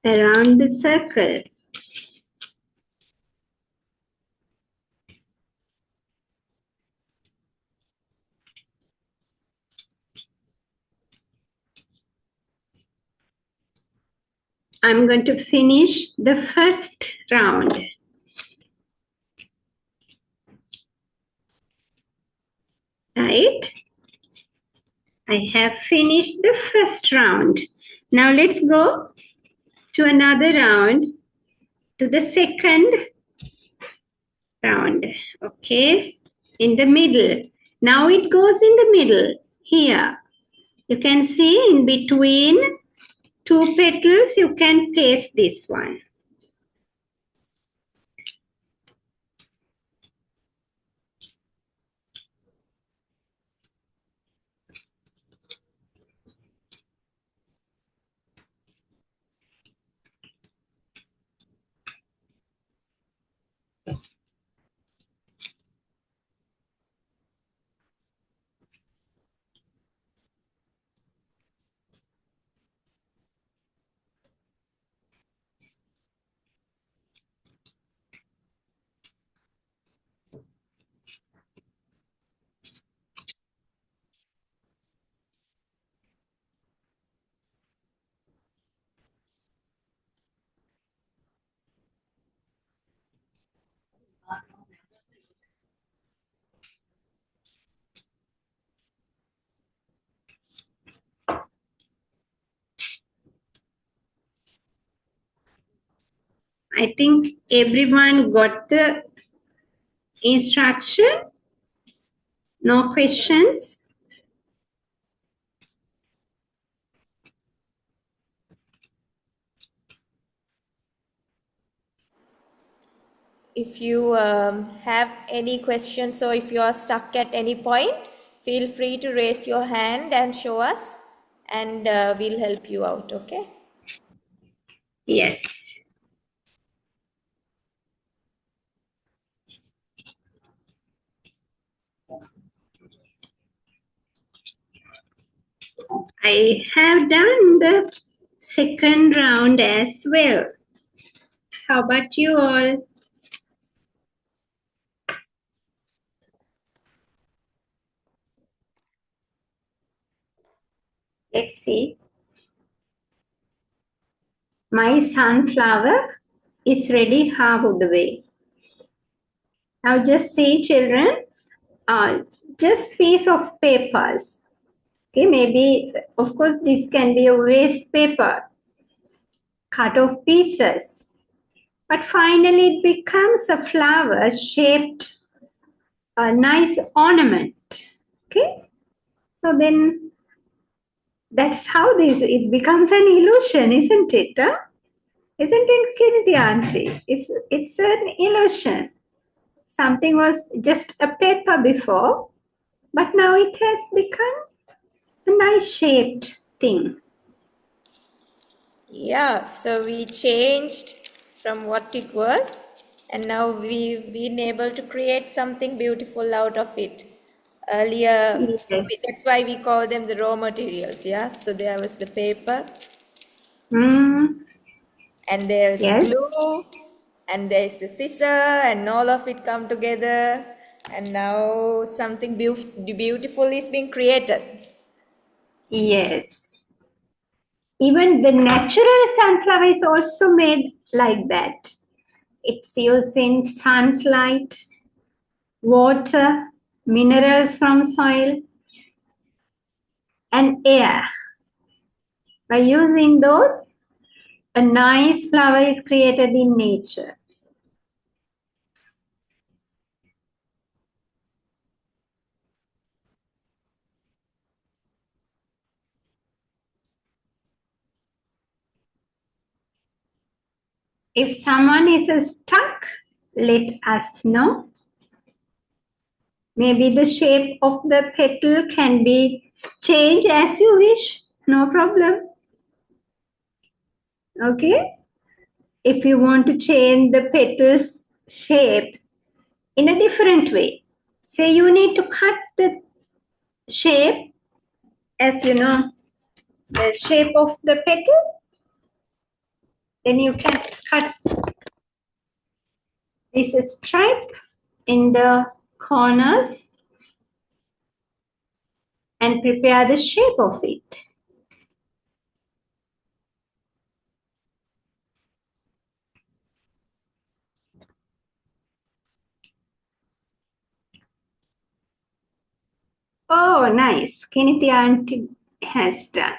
around the circle. I'm going to finish the first round. Right? I have finished the first round. Now let's go to another round, to the second round. Okay? In the middle. Now it goes in the middle. Here. You can see in between 2 petals, you can paste this one. I think everyone got the instruction. No questions. If you have any questions or if you are stuck at any point, feel free to raise your hand and show us, and we'll help you out, okay? Yes. I have done the second round as well. How about you all? Let's see. My sunflower is ready half of the way. Now just see, children, just piece of papers. Okay, maybe, of course, this can be a waste paper, cut off pieces. But finally it becomes a flower shaped a nice ornament. Okay, so then that's how it becomes an illusion, isn't it? Huh? Isn't it, Kirti Auntie? It's an illusion. Something was just a paper before, but now it has become a nice shaped thing. Yeah, so we changed from what it was, and now we've been able to create something beautiful out of it. Earlier, Yes. that's why we call them the raw materials, yeah? So there was the paper, and there's Yes. glue, and there's the scissor, and all of it come together, and now something beautiful is being created. Yes. Even the natural sunflower is also made like that. It's using sunlight, water, minerals from soil, and air. By using those, a nice flower is created in nature. If someone is stuck, let us know. Maybe the shape of the petal can be changed as you wish. No problem. Okay? If you want to change the petal's shape in a different way, say you need to cut the shape, as you know, the shape of the petal, then you can cut this stripe in the corners and prepare the shape of it. Oh, nice. Kiniti Auntie has done.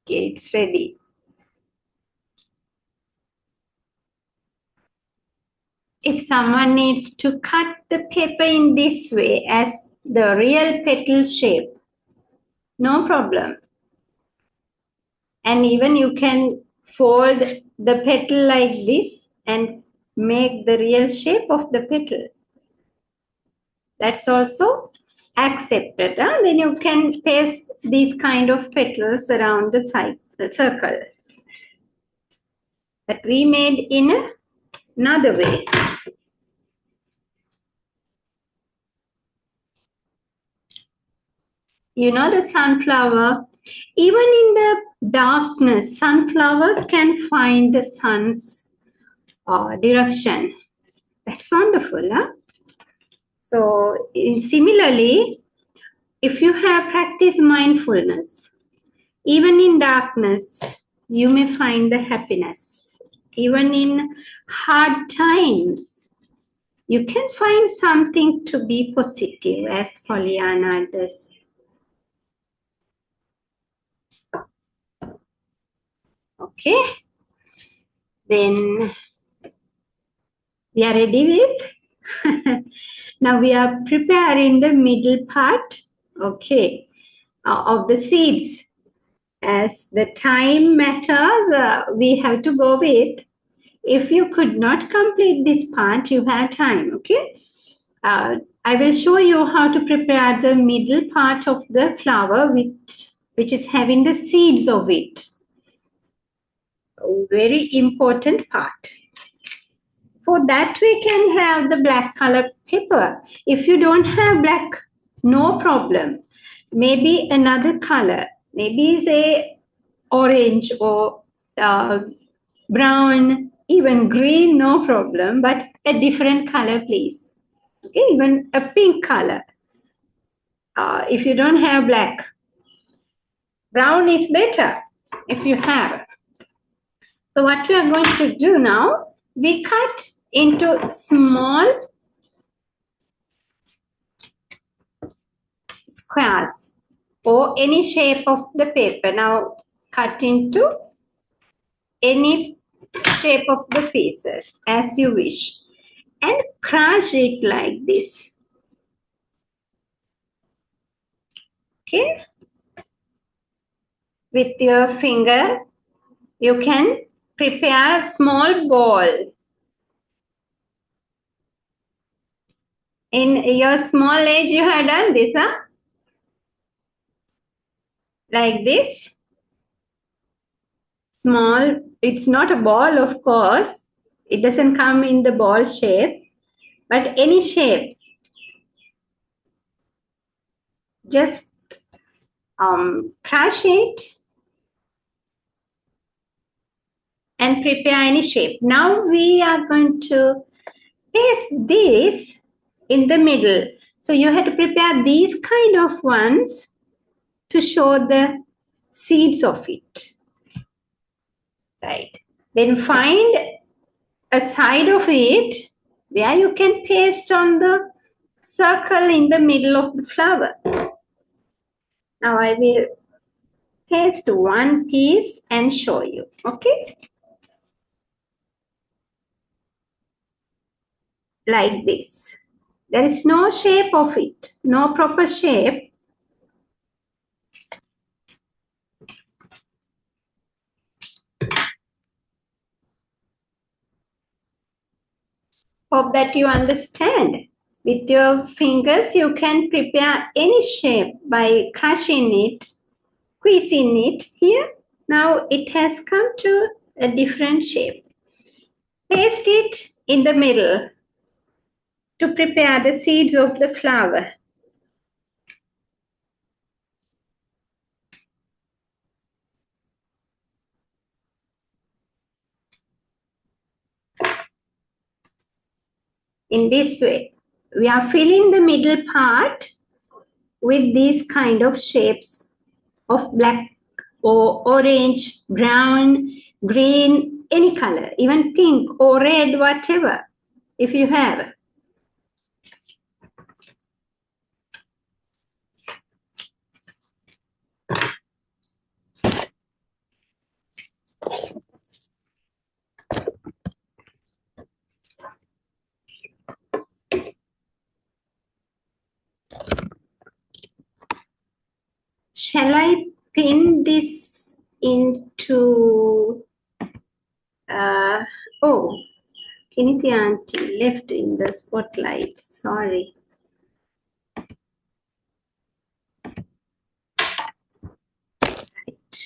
Okay, it's ready. If someone needs to cut the paper in this way as the real petal shape, no problem. And even you can fold the petal like this and make the real shape of the petal. That's also accepted. Huh? Then you can paste these kind of petals around the circle. But we made in another way. You know, the sunflower, even in the darkness, sunflowers can find the sun's direction. That's wonderful, huh? So, similarly, if you have practiced mindfulness, even in darkness, you may find the happiness. Even in hard times, you can find something to be positive, as Pollyanna does. Okay, then we are ready with. Now we are preparing the middle part, okay, of the seeds. As the time matters, we have to go with. If you could not complete this part, you have time, okay? I will show you how to prepare the middle part of the flower, which is having the seeds of it. A very important part. For that, we can have the black color paper. If you don't have black, no problem. Maybe another color. Maybe say orange or brown, even green, no problem. But a different color, please. Okay, even a pink color. If you don't have black, Brown is better if you have. So what we are going to do now, we cut into small squares or any shape of the paper. Now cut into any shape of the pieces as you wish and crush it like this. Okay? With your finger, you can prepare a small ball. In your small age, you have done this, huh? Like this. Small, it's not a ball, of course. It doesn't come in the ball shape, but any shape. Just crush it and prepare any shape. Now we are going to paste this in the middle. So you have to prepare these kind of ones to show the seeds of it. Right. Then find a side of it where you can paste on the circle in the middle of the flower. Now I will paste one piece and show you. Okay. Like this. There is no shape of it, no proper shape. Hope that you understand. With your fingers, you can prepare any shape by crushing it, squeezing it here. Now it has come to a different shape. Paste it in the middle to prepare the seeds of the flower. In this way, we are filling the middle part with these kind of shapes of black or orange, brown, green, any color, even pink or red, whatever, if you have. Shall I pin this into, oh, Kiniti auntie left in the spotlight, sorry. Right.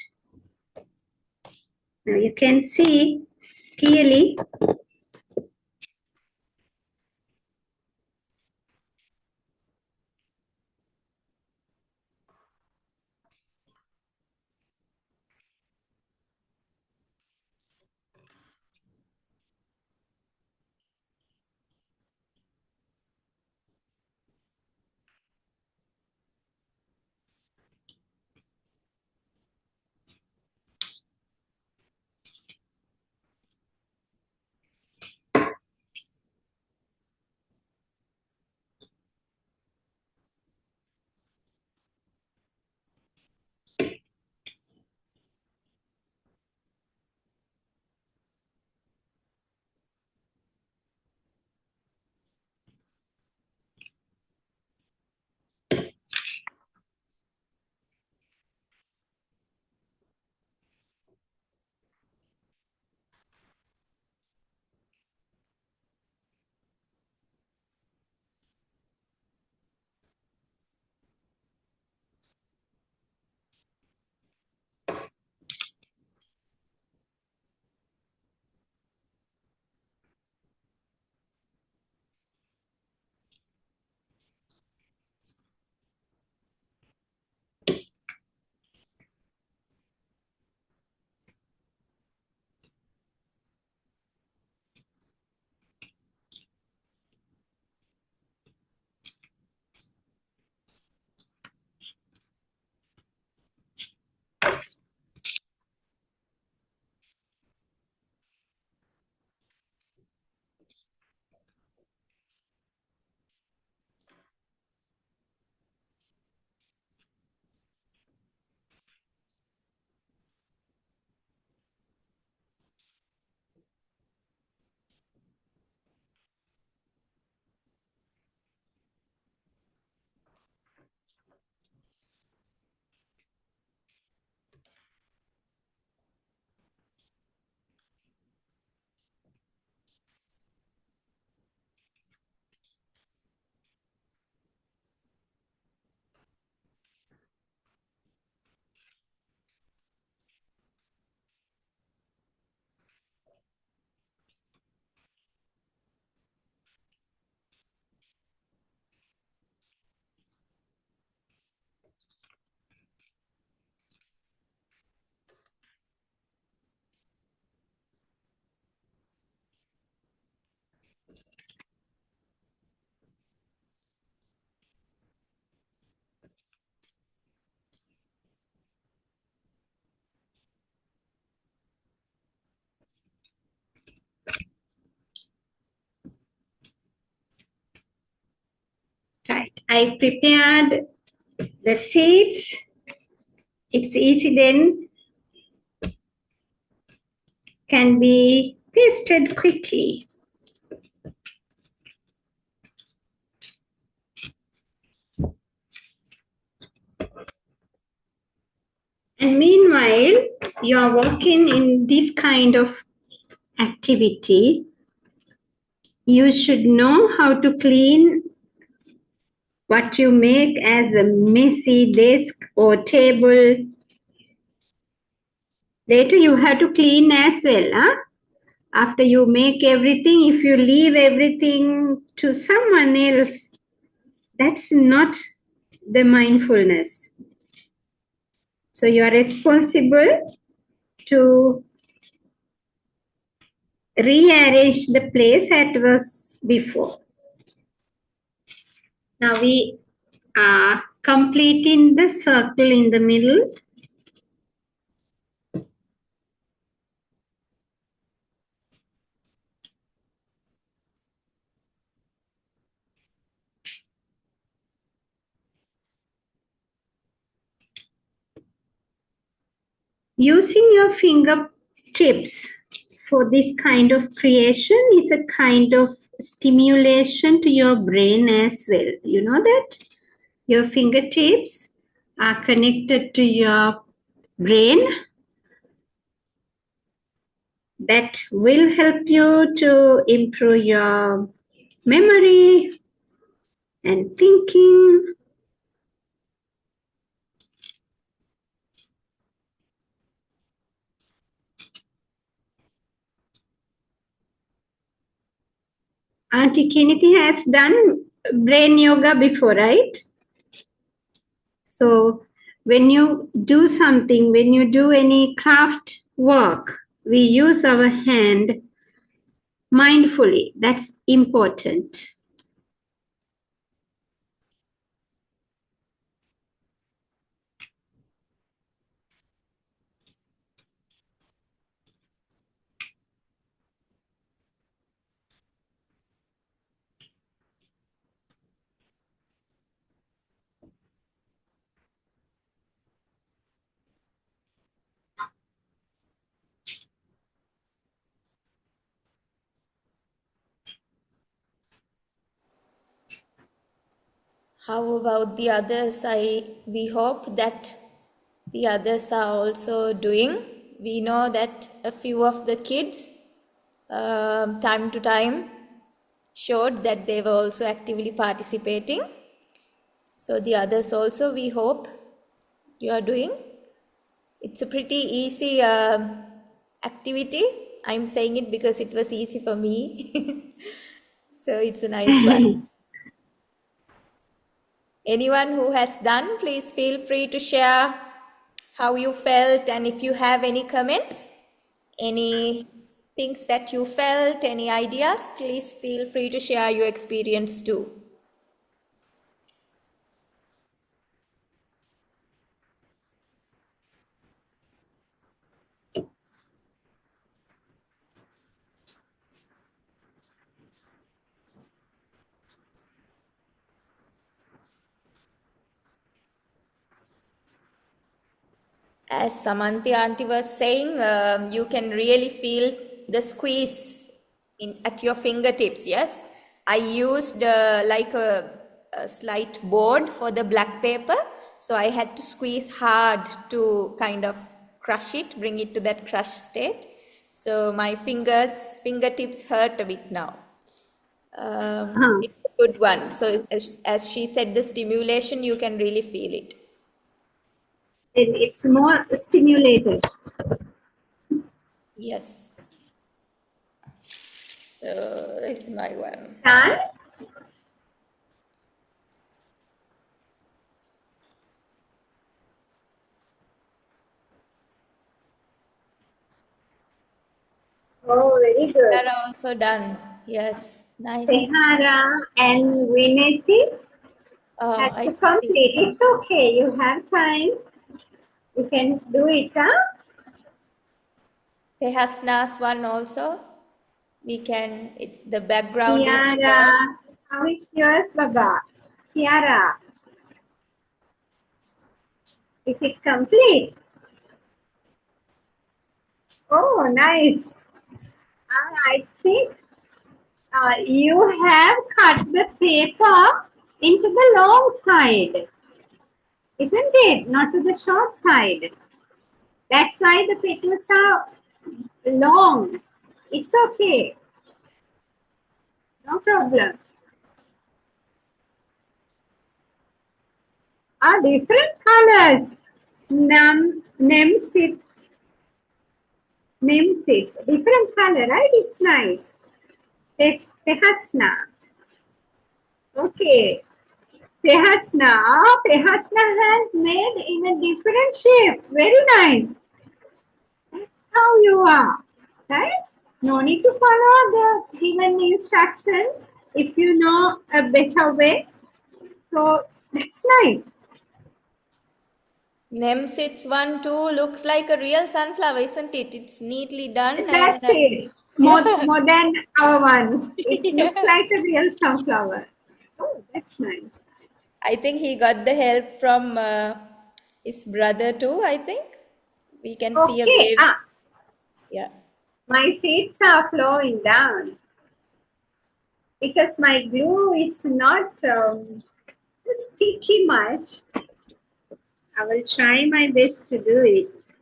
Now you can see clearly I prepared the seeds. It's easy then, can be pasted quickly. And meanwhile, you are working in this kind of activity, you should know how to clean what you make as a messy desk or table. Later you have to clean as well. Huh? After you make everything, if you leave everything to someone else, that's not the mindfulness. So you are responsible to rearrange the place as it was before. Now we are completing the circle in the middle. Using your fingertips for this kind of creation is a kind of stimulation to your brain as well. You know that? Your fingertips are connected to your brain. That will help you to improve your memory and thinking. Auntie Kiniti has done brain yoga before, right? So when you do something, when you do any craft work, we use our hand mindfully. That's important. How about the others? We hope that the others are also doing. We know that a few of the kids, time to time, showed that they were also actively participating. So the others also, we hope you are doing. It's a pretty easy activity. I'm saying it because it was easy for me. So it's a nice one. Anyone who has done, please feel free to share how you felt, and if you have any comments, any things that you felt, any ideas, please feel free to share your experience too. As Samanthi auntie was saying, you can really feel the squeeze at your fingertips, yes? I used like a slight board for the black paper, so I had to squeeze hard to kind of crush it, bring it to that crush state. So my fingertips hurt a bit now. It's a good one. So as she said, the stimulation, you can really feel it. It's more stimulated. Yes. So that's my one. Done? Oh, very good. That are also done. Yes, nice. Sehara and Vineti has to complete. It's okay. You have time. You can do it, huh? Tehasna's one also. We can, the background is Kiara, how is yours, Baba? Kiara, is it complete? Oh, nice. I think you have cut the paper into the long side, isn't it? Not to the short side. That's why the petals are long. It's okay. No problem. Different colors. Nemsit. Different color, right? It's nice. Tehasna. Okay. Tehasna has made in a different shape. Very nice. That's how you are. Right? No need to follow the given instructions if you know a better way. So that's nice. Nemsit's one too looks like a real sunflower, isn't it? It's neatly done. That's And, it. More than our ones. It looks like a real sunflower. Oh, that's nice. I think he got the help from his brother too, I think. We can see a Okay. wave. Yeah. My seeds are flowing down because my glue is not sticky much. I will try my best to do it.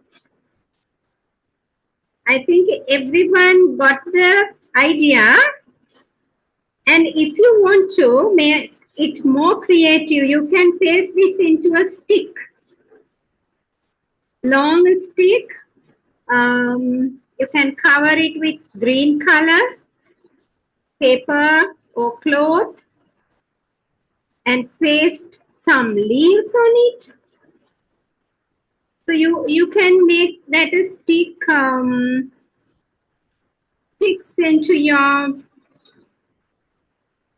I think everyone got the idea. And if you want to make it more creative, you can paste this into a stick. Long stick. You can cover it with green color, paper or cloth, and paste some leaves on it. So you can make that a stick sticks into your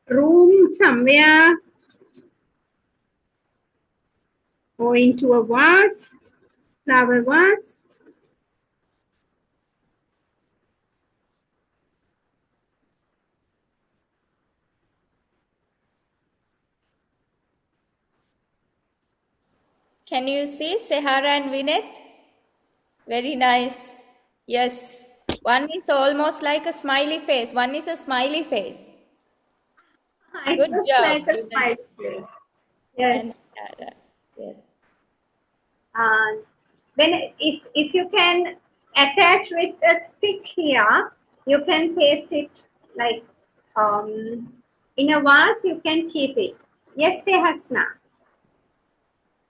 room somewhere or into a vase, flower vase. Can you see Sehara and Vinith? Very nice. Yes. One is almost like a smiley face. One is a smiley face. It Good looks job. like a smiley face. Yes. And Sahara. Yes. Then if you can attach with a stick here, you can paste it like in a vase, you can keep it. Yes, Tehasna.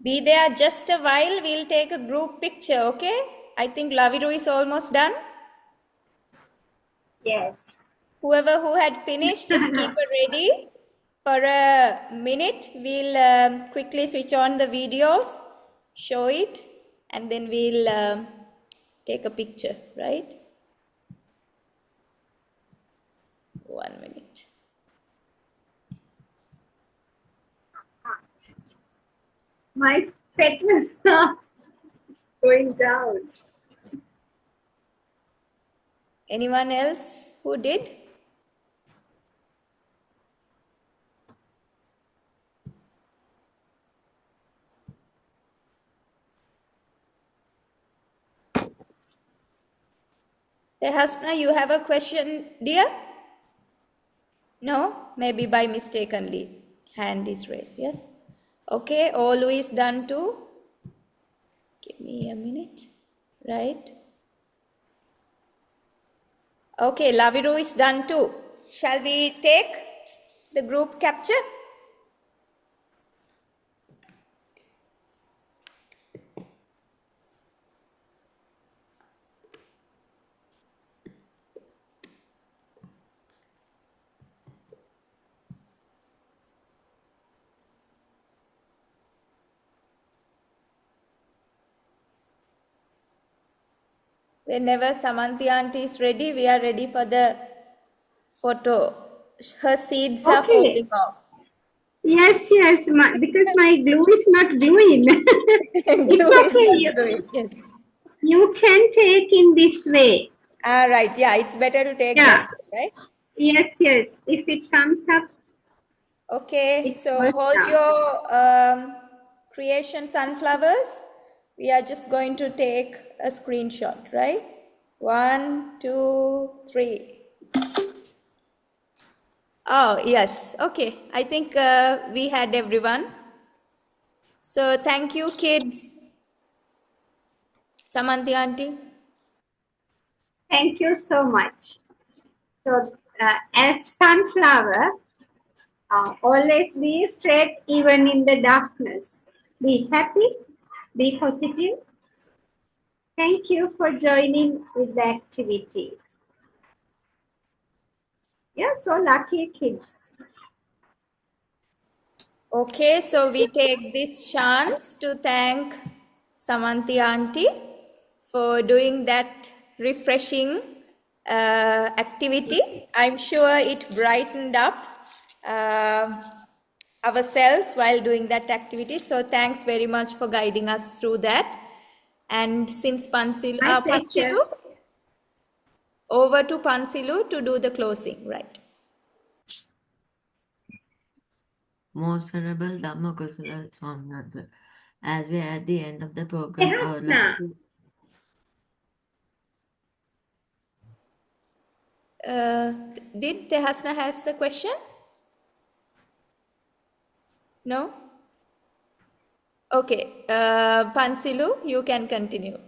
Be there just a while. We'll take a group picture, okay? I think Laviru is almost done. Yes. Whoever who had finished, just keep it ready. For a minute, we'll quickly switch on the videos, show it, and then we'll take a picture, right? 1 minute. My petals are going down. Anyone else who did? Tehasna, you have a question, dear? No? Maybe by mistakenly. Hand is raised, yes? Okay, Olu is done too. Give me a minute, right? Okay, Laviru is done too. Shall we take the group capture? Whenever Samanthi auntie is ready, we are ready for the photo. Her seeds are falling off. Yes, because my glue is not gluing. It's okay. Yes. You can take in this way. Right, yeah, it's better to take that, right? Yes. If it comes up Okay, It's so worse hold now. your creation sunflowers. We are just going to take a screenshot, right? 1, 2, 3. Oh, yes. Okay. I think we had everyone. So thank you, kids. Samanthi auntie. Thank you so much. So, as sunflower, always be straight even in the darkness. Be happy, be positive. Thank you for joining with the activity. You're so lucky, kids. Okay, so we take this chance to thank Samanthi auntie for doing that refreshing activity. I'm sure it brightened up ourselves while doing that activity. So thanks very much for guiding us through that. And since Pansilu, My pleasure. over to Pansilu to do the closing, right? Most Venerable Dhammakusala Swaminatha, as we are at the end of the program, I would like to Did Tehasna has the question? No? Okay, Pansilu, you can continue.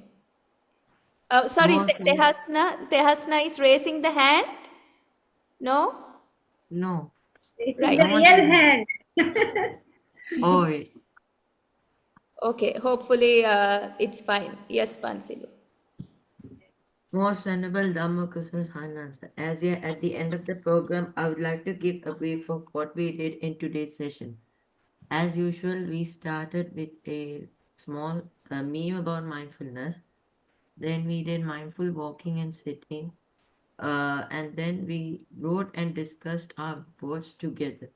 Sorry, most Venerable- Tehasna is raising the hand? No? no, This is Right. the no one real is hand. oh Okay, hopefully it's fine. Yes, Pansilu. Most Venerable Dhammakusala Swaminatha, as we are at the end of the program, I would like to give a brief of what we did in today's session. As usual, we started with a small meme about mindfulness. Then we did mindful walking and sitting. And then we wrote and discussed our boards together.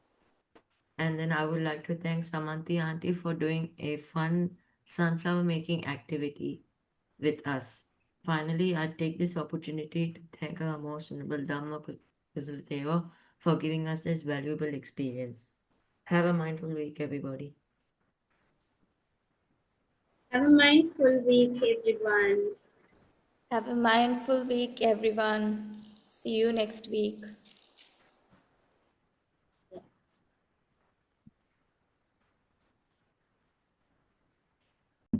And then I would like to thank Samanthi auntie for doing a fun sunflower making activity with us. Finally, I take this opportunity to thank our most honorable Dhamma Kusulateva for giving us this valuable experience. Have a mindful week, everybody. Have a mindful week, everyone. Have a mindful week, everyone. See you next week.